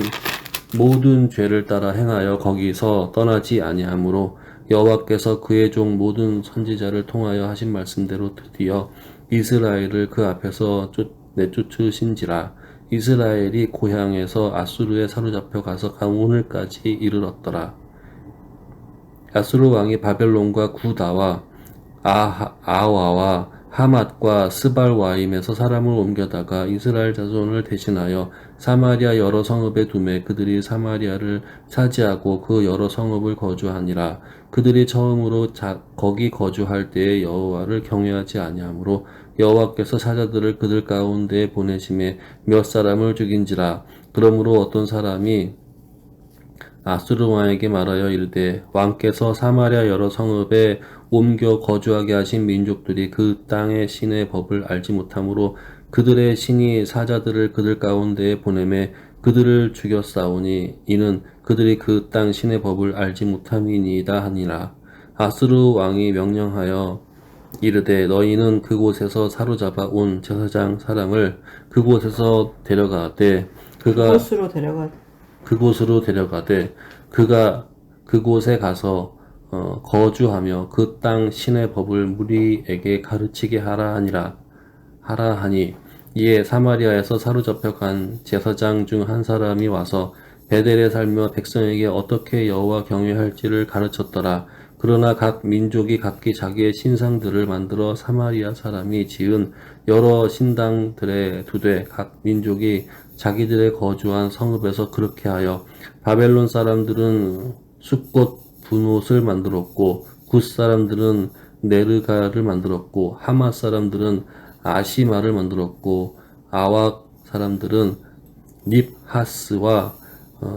모든 죄를 따라 행하여 거기서 떠나지 아니하므로 여호와께서 그의 종 모든 선지자를 통하여 하신 말씀대로 드디어 이스라엘을 그 앞에서 내쫓으신지라. 이스라엘이 고향에서 아수르에 사로잡혀 가서 오늘까지 이르렀더라. 아수르 왕이 바벨론과 구다와 아와와 하맛과 스발와임에서 사람을 옮겨다가 이스라엘 자손을 대신하여 사마리아 여러 성읍에 두매 그들이 사마리아를 차지하고 그 여러 성읍을 거주하니라. 그들이 처음으로 거기 거주할 때에 여호와를 경외하지 아니하므로 여호와께서 사자들을 그들 가운데에 보내심에 몇 사람을 죽인지라. 그러므로 어떤 사람이 아수르 왕에게 말하여 이르되 왕께서 사마리아 여러 성읍에 옮겨 거주하게 하신 민족들이 그 땅의 신의 법을 알지 못하므로 그들의 신이 사자들을 그들 가운데에 보내매 그들을 죽였사오니 이는 그들이 그 땅 신의 법을 알지 못함이니이다 하니라. 아수르 왕이 명령하여 이르되 너희는 그곳에서 사로잡아 온 제사장 사람을 그곳에서 데려가되 그곳으로 데려가되 그가 그곳에 가서 거주하며 그 땅 신의 법을 무리에게 가르치게 하라 하니 이에 사마리아에서 사로잡혀 간 제사장 중 한 사람이 와서 베델에 살며 백성에게 어떻게 여호와 경외할지를 가르쳤더라. 그러나 각 민족이 각기 자기의 신상들을 만들어 사마리아 사람이 지은 여러 신당들에 두되 각 민족이 자기들의 거주한 성읍에서 그렇게 하여 바벨론 사람들은 숫꽃 분옷을 만들었고 굿 사람들은 네르가를 만들었고 하맛 사람들은 아시마를 만들었고 아왁 사람들은 닙하스와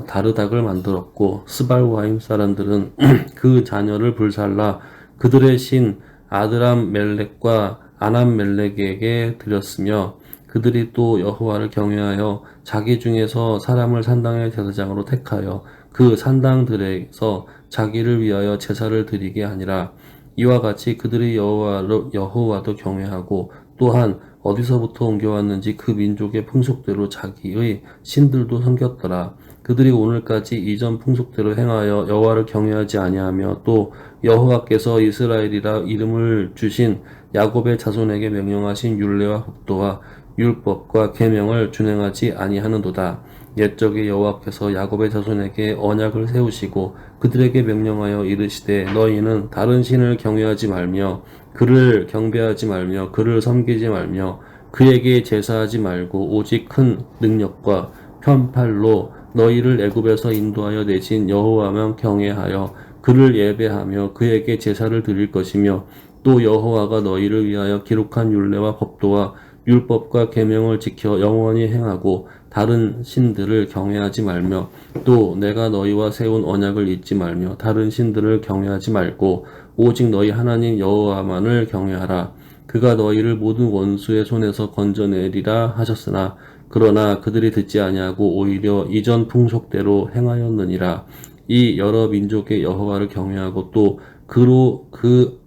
다르닥을 만들었고 스발와임 사람들은 그 자녀를 불살라 그들의 신 아드람 멜렉과 아남 멜렉에게 드렸으며 그들이 또 여호와를 경외하여 자기 중에서 사람을 산당의 제사장으로 택하여 그 산당들에서 자기를 위하여 제사를 드리게 하니라. 이와 같이 그들이 여호와도 경외하고 또한 어디서부터 옮겨왔는지 그 민족의 풍속대로 자기의 신들도 섬겼더라. 그들이 오늘까지 이전 풍속대로 행하여 여호와를 경외하지 아니하며 또 여호와께서 이스라엘이라 이름을 주신 야곱의 자손에게 명령하신 율례와 법도와 율법과 계명을 준행하지 아니하는도다. 옛적에 여호와께서 야곱의 자손에게 언약을 세우시고 그들에게 명령하여 이르시되 너희는 다른 신을 경외하지 말며 그를 경배하지 말며 그를 섬기지 말며 그에게 제사하지 말고 오직 큰 능력과 편팔로 너희를 애굽에서 인도하여 내신 여호와만 경외하여 그를 예배하며 그에게 제사를 드릴 것이며 또 여호와가 너희를 위하여 기록한 율례와 법도와 율법과 계명을 지켜 영원히 행하고 다른 신들을 경외하지 말며 또 내가 너희와 세운 언약을 잊지 말며 다른 신들을 경외하지 말고 오직 너희 하나님 여호와만을 경외하라. 그가 너희를 모든 원수의 손에서 건져내리라 하셨으나 그러나 그들이 듣지 아니하고 오히려 이전 풍속대로 행하였느니라. 이 여러 민족의 여호와를 경외하고 또 그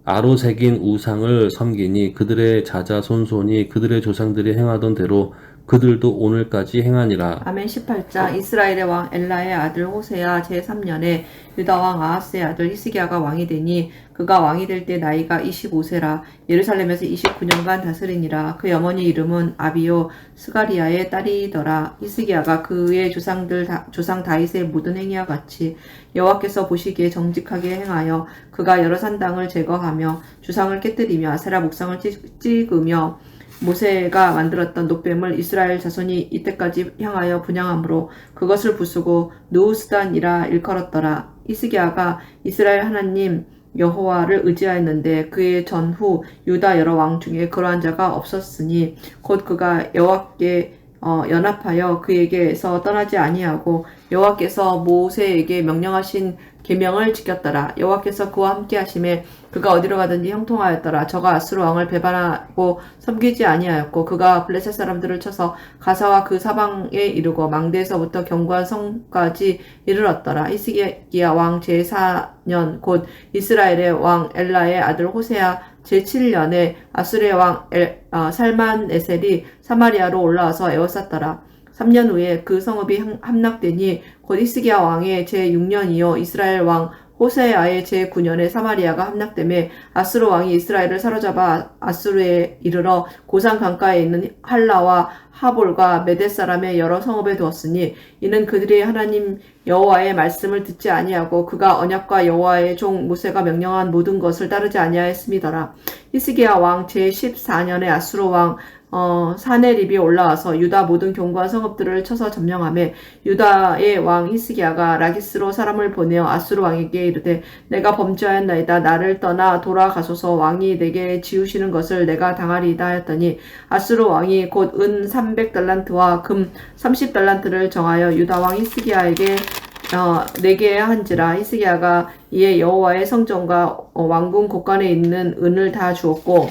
아로 새긴 우상을 섬기니 그들의 자자손손이 그들의 조상들이 행하던 대로 그들도 오늘까지 행하니라. 아멘. 18장 이스라엘의 왕 엘라의 아들 호세야 제3년에 유다 왕 아하스의 아들 히스기야가 왕이 되니 그가 왕이 될 때 나이가 25세라 예루살렘에서 29년간 다스리니라. 그의 어머니 이름은 아비요 스가리아의 딸이더라. 히스기야가 그의 조상 다윗의 모든 행위와 같이 여호와께서 보시기에 정직하게 행하여 그가 여러 산당을 제거하며 주상을 깨뜨리며 아세라 목상을 찍으며 모세가 만들었던 놋뱀을 이스라엘 자손이 이때까지 향하여 분향함으로 그것을 부수고 느우스단이라 일컬었더라. 히스기야가 이스라엘 하나님 여호와를 의지하였는데 그의 전후 유다 여러 왕 중에 그러한 자가 없었으니 곧 그가 여호와께 연합하여 그에게서 떠나지 아니하고 여호와께서 모세에게 명령하신 계명을 지켰더라. 여호와께서 그와 함께 하심에 그가 어디로 가든지 형통하였더라. 저가 아수르 왕을 배반하고 섬기지 아니하였고 그가 블레셋 사람들을 쳐서 가사와 그 사방에 이르고 망대에서부터 견고한 성까지 이르렀더라. 히스기야 왕 제4년 곧 이스라엘의 왕 엘라의 아들 호세야 제7년에 아수르의 왕 살만에셀이 사마리아로 올라와서 에워쌌더라. 3년 후에 그 성읍이 함락되니 곧 히스기야 왕의 제6년이요 이스라엘 왕 호세아의 제9년에 사마리아가 함락되매 아수르 왕이 이스라엘을 사로잡아 아수르에 이르러 고산 강가에 있는 할라와 하볼과 메대 사람의 여러 성읍에 두었으니 이는 그들이 하나님 여호와의 말씀을 듣지 아니하고 그가 언약과 여호와의 종 모세가 명령한 모든 것을 따르지 아니하였음이더라. 히스기야 왕 제14년에 아수르 왕 사네립이 올라와서 유다 모든 견고한 성읍들을 쳐서 점령하매 유다의 왕 히스기야가 라기스로 사람을 보내어 아수르 왕에게 이르되 내가 범죄하였나이다. 나를 떠나 돌아가소서. 왕이 내게 지우시는 것을 내가 당하리이다 하였더니 아수르 왕이 곧 은 300달란트와 금 30달란트를 정하여 유다 왕 히스기야에게 내게 한지라. 히스기야가 이에 여호와의 성전과 왕궁 곳간에 있는 은을 다 주었고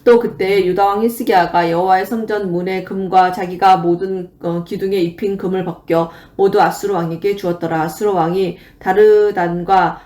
또 그때 유다왕 히스기야가 여호와의 성전 문의 금과 자기가 모든 기둥에 입힌 금을 벗겨 모두 아수르 왕에게 주었더라. 아수르 왕이 다르단과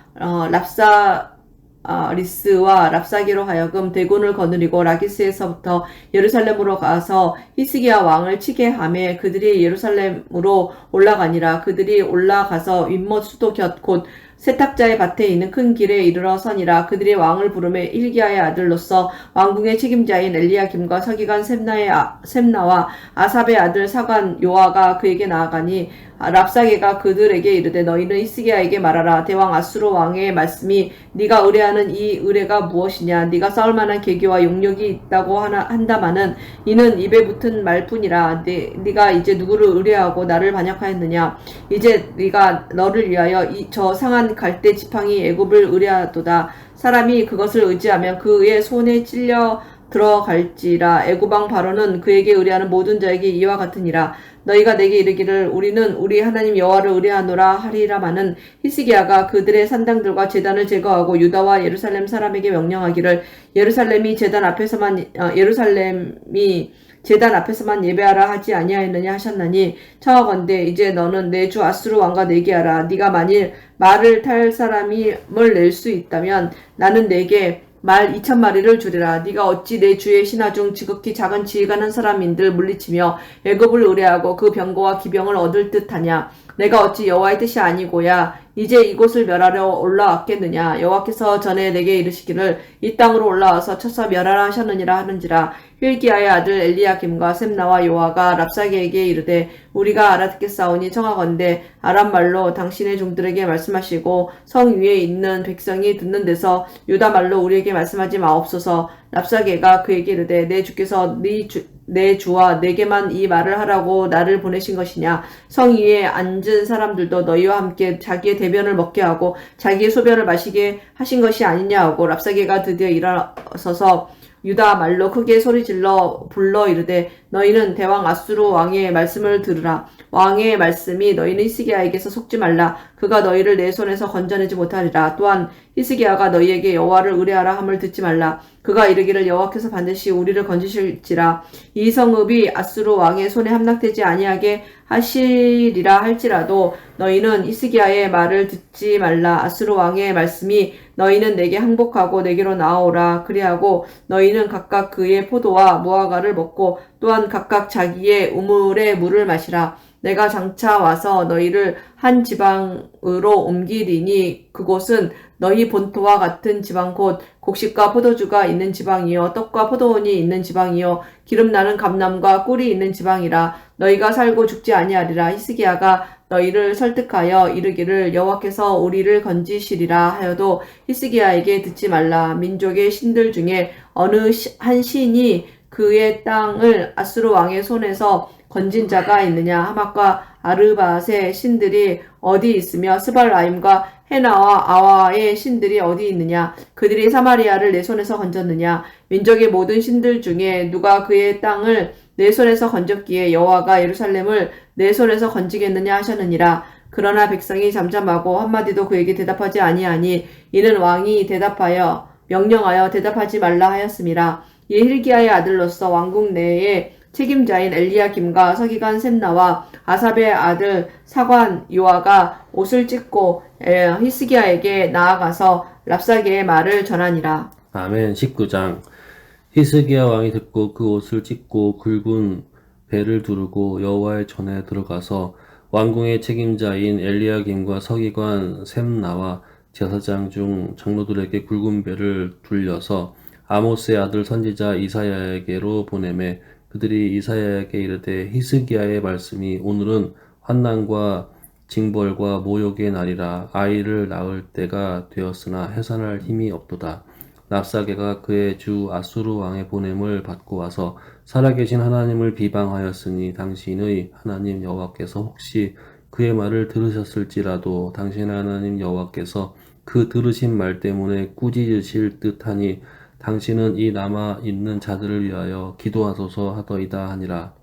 랍사리스와 랍사기로 하여금 대군을 거느리고 라기스에서부터 예루살렘으로 가서 히스기야 왕을 치게 하매 그들이 예루살렘으로 올라가니라. 그들이 올라가서 윗못 수도 곁 곧 세탁자의 밭에 있는 큰 길에 이르러 서니라. 그들이 왕을 부르매 hil기야의 아들로서 왕궁의 책임자인 엘리야김과 서기관 셈나와 아삽의 아들 사관 요아가 그에게 나아가니 랍사게가 그들에게 이르되 너희는 히스기야에게 말하라. 대왕 아수르 왕의 말씀이 네가 의뢰하는 이 의뢰가 무엇이냐. 네가 싸울 만한 계기와 용력이 있다고 한다마는 이는 입에 붙은 말뿐이라. 네가 이제 누구를 의뢰하고 나를 반역하였느냐. 이제 네가 너를 위하여 저 상한 갈대 지팡이 애굽을 의뢰하도다. 사람이 그것을 의지하면 그의 손에 찔려 들어갈지라. 애굽왕 바로는 그에게 의뢰하는 모든 자에게 이와 같으니라. 너희가 내게 이르기를 우리는 우리 하나님 여호와를 의뢰하노라 하리라마는 히스기야가 그들의 산당들과 제단을 제거하고 유다와 예루살렘 사람에게 명령하기를 예루살렘이 제단 앞에서만 예배하라 하지 아니하였느냐 하셨나니 청하건대 이제 너는 내 주 아수르 왕과 내기하라. 네가 만일 말을 탈 사람을 낼 수 있다면 나는 내게 말 2000마리를 주리라. 네가 어찌 내 주의 신하 중 지극히 작은 지휘관한 사람인들 물리치며 애굽을 의뢰하고 그 병거와 기병을 얻을 듯하냐. 내가 어찌 여호와의 뜻이 아니고야 이제 이곳을 멸하려 올라왔겠느냐. 여호와께서 전에 내게 이르시기를 이 땅으로 올라와서 쳐서 멸하라 하셨느니라 하는지라. hil기야의 아들 엘리야김과 셈나와 요아가 랍사게에게 이르되 우리가 알아듣겠사오니 청하건대 아람 말로 당신의 종들에게 말씀하시고 성 위에 있는 백성이 듣는 데서 유다 말로 우리에게 말씀하지 마옵소서. 랍사게가 그에게 이르되 내 주께서 내 주와 내게만 이 말을 하라고 나를 보내신 것이냐. 성 위에 앉은 사람들도 너희와 함께 자기의 대변을 먹게 하고 자기의 소변을 마시게 하신 것이 아니냐 하고 랍사게가 드디어 일어서서 유다 말로 크게 소리질러 불러 이르되 너희는 대왕 아수르 왕의 말씀을 들으라. 왕의 말씀이 너희는 히스기야에게서 속지 말라. 그가 너희를 내 손에서 건져내지 못하리라. 또한 히스기야가 너희에게 여호와를 의뢰하라 함을 듣지 말라. 그가 이르기를 여호와께서 반드시 우리를 건지실지라. 이 성읍이 아수르 왕의 손에 함락되지 아니하게 하시리라 할지라도 너희는 히스기야의 말을 듣지 말라. 아수르 왕의 말씀이 너희는 내게 항복하고 내게로 나아오라. 그리하고 너희는 각각 그의 포도와 무화과를 먹고 또한 각각 자기의 우물의 물을 마시라. 내가 장차 와서 너희를 한 지방으로 옮기리니 그곳은 너희 본토와 같은 지방 곧 곡식과 포도주가 있는 지방이요 떡과 포도원이 있는 지방이요 기름나는 감람과 꿀이 있는 지방이라. 너희가 살고 죽지 아니하리라. 히스기야가 너희를 설득하여 이르기를 여호와께서 우리를 건지시리라 하여도 히스기야에게 듣지 말라. 민족의 신들 중에 어느 한 신이 그의 땅을 아수르 왕의 손에서 건진 자가 있느냐. 하맛과 아르밧의 신들이 어디 있으며 스발라임과 헤나와 아와의 신들이 어디 있느냐. 그들이 사마리아를 내 손에서 건졌느냐. 민족의 모든 신들 중에 누가 그의 땅을 내 손에서 건졌기에 여호와가 예루살렘을 내 손에서 건지겠느냐 하셨느니라. 그러나 백성이 잠잠하고 한마디도 그에게 대답하지 아니하니 이는 왕이 명령하여 대답하지 말라 하였음이라. 이 hil기야의 아들로서 왕궁 내에 책임자인 엘리야김과 서기관 셈나와 아삽의 아들 사관 요아가 옷을 찢고 히스기야에게 나아가서 랍사게의 말을 전하니라. 아멘. 19장. 히스기야 왕이 듣고 그 옷을 찢고 굵은 배를 두르고 여호와의 전에 들어가서 왕궁의 책임자인 엘리야김과 서기관 셈나와 제사장 중 장로들에게 굵은 배를 둘려서 아모스의 아들 선지자 이사야에게로 보내매 그들이 이사야에게 이르되 히스기야의 말씀이 오늘은 환난과 징벌과 모욕의 날이라 아이를 낳을 때가 되었으나 해산할 힘이 없도다. 랍사게가 그의 주 아수르 왕의 보냄을 받고 와서 살아계신 하나님을 비방하였으니 당신의 하나님 여호와께서 혹시 그의 말을 들으셨을지라도 당신의 하나님 여호와께서 그 들으신 말 때문에 꾸짖으실 듯하니 당신은 이 남아 있는 자들을 위하여 기도하소서 하더이다 하니라.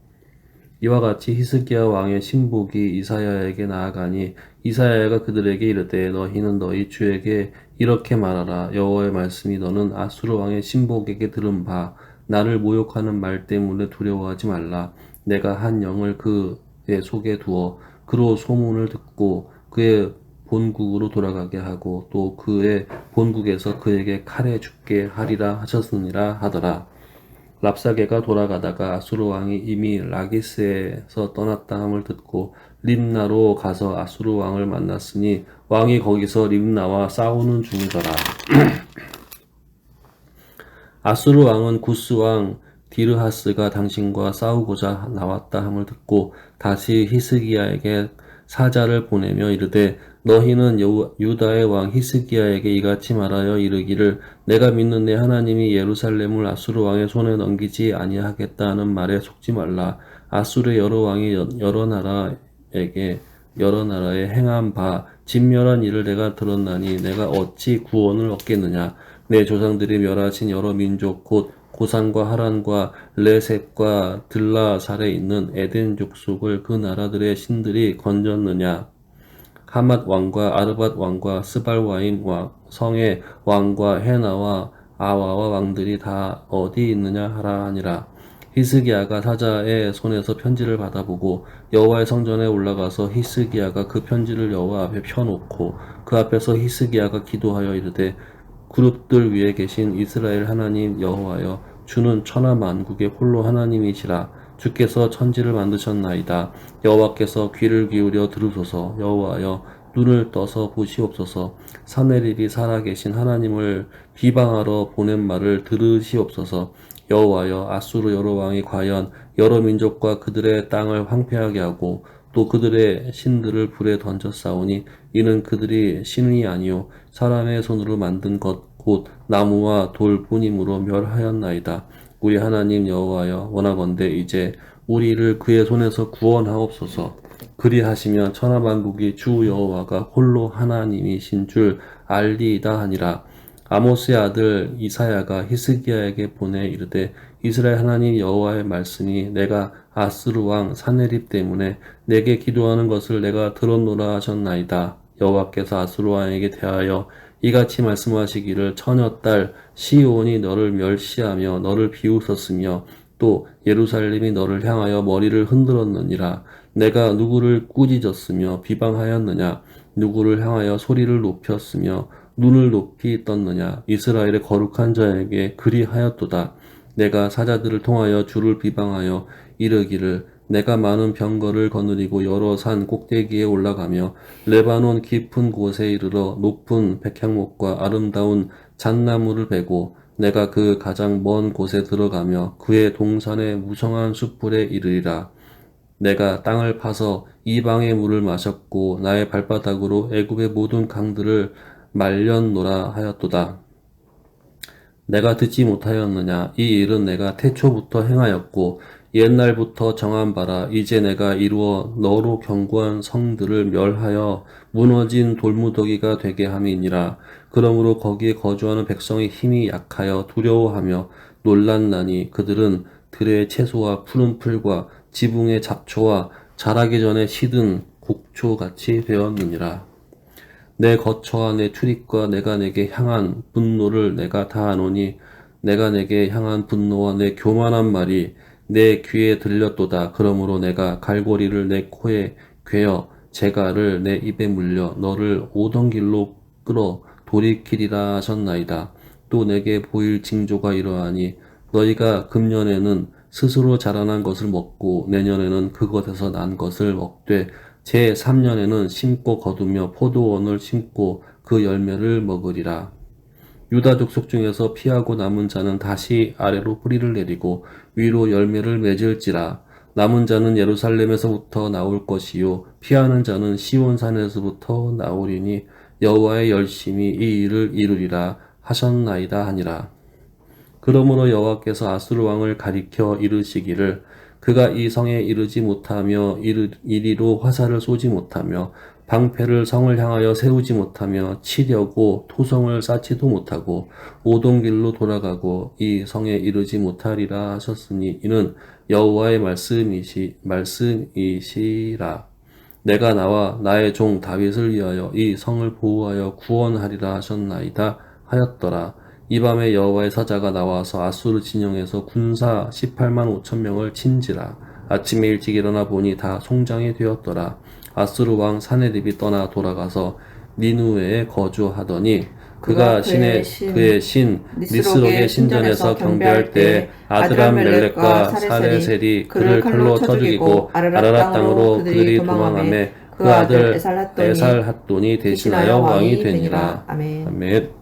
이와 같이 히스기야 왕의 신복이 이사야에게 나아가니 이사야가 그들에게 이르되 너희는 너희 주에게 이렇게 말하라. 여호와의 말씀이 너는 아수르 왕의 신복에게 들은 바 나를 모욕하는 말 때문에 두려워하지 말라. 내가 한 영을 그의 속에 두어 그로 소문을 듣고 그의 본국으로 돌아가게 하고 또 그의 본국에서 그에게 칼에 죽게 하리라 하셨느니라 하더라. 랍사게가 돌아가다가 아수르 왕이 이미 라기스에서 떠났다 함을 듣고 림나로 가서 아수르 왕을 만났으니 왕이 거기서 림나와 싸우는 중이더라. 아수르 왕은 구스 왕 디르하스가 당신과 싸우고자 나왔다 함을 듣고 다시 히스기야에게 사자를 보내며 이르되 너희는 유다의 왕 히스기야에게 이같이 말하여 이르기를 내가 믿는 내 하나님이 예루살렘을 아수르 왕의 손에 넘기지 아니하겠다 하는 말에 속지 말라. 아수르의 여러 왕이 여러 나라에 행한 바 진멸한 일을 내가 들었나니 내가 어찌 구원을 얻겠느냐. 내 조상들이 멸하신 여러 민족 곧 고산과 하란과 레셋과 들라살에 있는 에덴 족속을 그 나라들의 신들이 건졌느냐. 하맛 왕과 아르밧 왕과 스발와임 왕, 성의 왕과 헤나와 아와와 왕들이 다 어디 있느냐 하라 하니라. 히스기야가 사자의 손에서 편지를 받아보고 여호와의 성전에 올라가서 히스기야가 그 편지를 여호와 앞에 펴놓고 그 앞에서 히스기야가 기도하여 이르되 그룹들 위에 계신 이스라엘 하나님 여호와여 주는 천하 만국의 홀로 하나님이시라. 주께서 천지를 만드셨나이다. 여호와께서 귀를 기울여 들으소서. 여호와여 눈을 떠서 보시옵소서. 사내립이 살아계신 하나님을 비방하러 보낸 말을 들으시옵소서. 여호와여 아수르 여러 왕이 과연 여러 민족과 그들의 땅을 황폐하게 하고 또 그들의 신들을 불에 던져 싸우니 이는 그들이 신이 아니요 사람의 손으로 만든 것 곧 나무와 돌 뿐이므로 멸하였나이다. 우리 하나님 여호와여 원하건대 이제 우리를 그의 손에서 구원하옵소서. 그리하시면 천하만국이 주 여호와가 홀로 하나님이신 줄 알리이다 하니라. 아모스의 아들 이사야가 히스기야에게 보내 이르되 이스라엘 하나님 여호와의 말씀이 내가 아스루 왕 사네립 때문에 내게 기도하는 것을 내가 들었노라 하셨나이다. 여호와께서 아스루 왕에게 대하여 이같이 말씀하시기를 처녀 딸 시온이 너를 멸시하며 너를 비웃었으며 또 예루살렘이 너를 향하여 머리를 흔들었느니라. 내가 누구를 꾸짖었으며 비방하였느냐. 누구를 향하여 소리를 높였으며 눈을 높이 떴느냐. 이스라엘의 거룩한 자에게 그리하였도다. 내가 사자들을 통하여 주를 비방하여 이르기를 내가 많은 병거를 거느리고 여러 산 꼭대기에 올라가며 레바논 깊은 곳에 이르러 높은 백향목과 아름다운 잣나무를 베고 내가 그 가장 먼 곳에 들어가며 그의 동산의 무성한 숲불에 이르리라. 내가 땅을 파서 이방의 물을 마셨고 나의 발바닥으로 애굽의 모든 강들을 말렸노라 하였도다. 내가 듣지 못하였느냐? 이 일은 내가 태초부터 행하였고 옛날부터 정한 바라. 이제 내가 이루어 너로 견고한 성들을 멸하여 무너진 돌무더기가 되게 함이니라. 그러므로 거기에 거주하는 백성의 힘이 약하여 두려워하며 놀랐나니 그들은 들의 채소와 푸른 풀과 지붕의 잡초와 자라기 전에 시든 곡초같이 되었느니라. 내 거처와 내 출입과 내가 내게 향한 분노를 내가 다 아노니 내가 내게 향한 분노와 내 교만한 말이 내 귀에 들렸도다. 그러므로 내가 갈고리를 내 코에 괴어 재갈을 내 입에 물려 너를 오던 길로 끌어 돌이키리라 하셨나이다. 또 내게 보일 징조가 이러하니 너희가 금년에는 스스로 자라난 것을 먹고 내년에는 그것에서 난 것을 먹되 제 3년에는 심고 거두며 포도원을 심고 그 열매를 먹으리라. 유다 족속 중에서 피하고 남은 자는 다시 아래로 뿌리를 내리고 위로 열매를 맺을지라. 남은 자는 예루살렘에서부터 나올 것이요 피하는 자는 시온산에서부터 나오리니 여호와의 열심히 이 일을 이루리라 하셨나이다 하니라. 그러므로 여호와께서 아수르 왕을 가리켜 이르시기를 그가 이 성에 이르지 못하며 이리로 화살을 쏘지 못하며 방패를 성을 향하여 세우지 못하며 치려고 토성을 쌓지도 못하고 오동 길로 돌아가고 이 성에 이르지 못하리라 하셨으니 이는 여호와의 말씀이시라. 내가 나와 나의 종 다윗을 위하여 이 성을 보호하여 구원하리라 하셨나이다 하였더라. 이 밤에 여호와의 사자가 나와서 아수르 진영에서 군사 18만 5천 명을 친지라. 아침에 일찍 일어나 보니 다 송장이 되었더라. 아수르 왕 사네립이 떠나 돌아가서 니누에에 거주하더니 그가 그의 신 니스록의 신전에서 경배할 때 아드람멜렉과 사레셀이 그를 칼로 쳐 죽이고 아라랏 땅으로 그들이 도망하매 그 아들 에살핫돈이 대신하여 왕이 되니라. 아멘.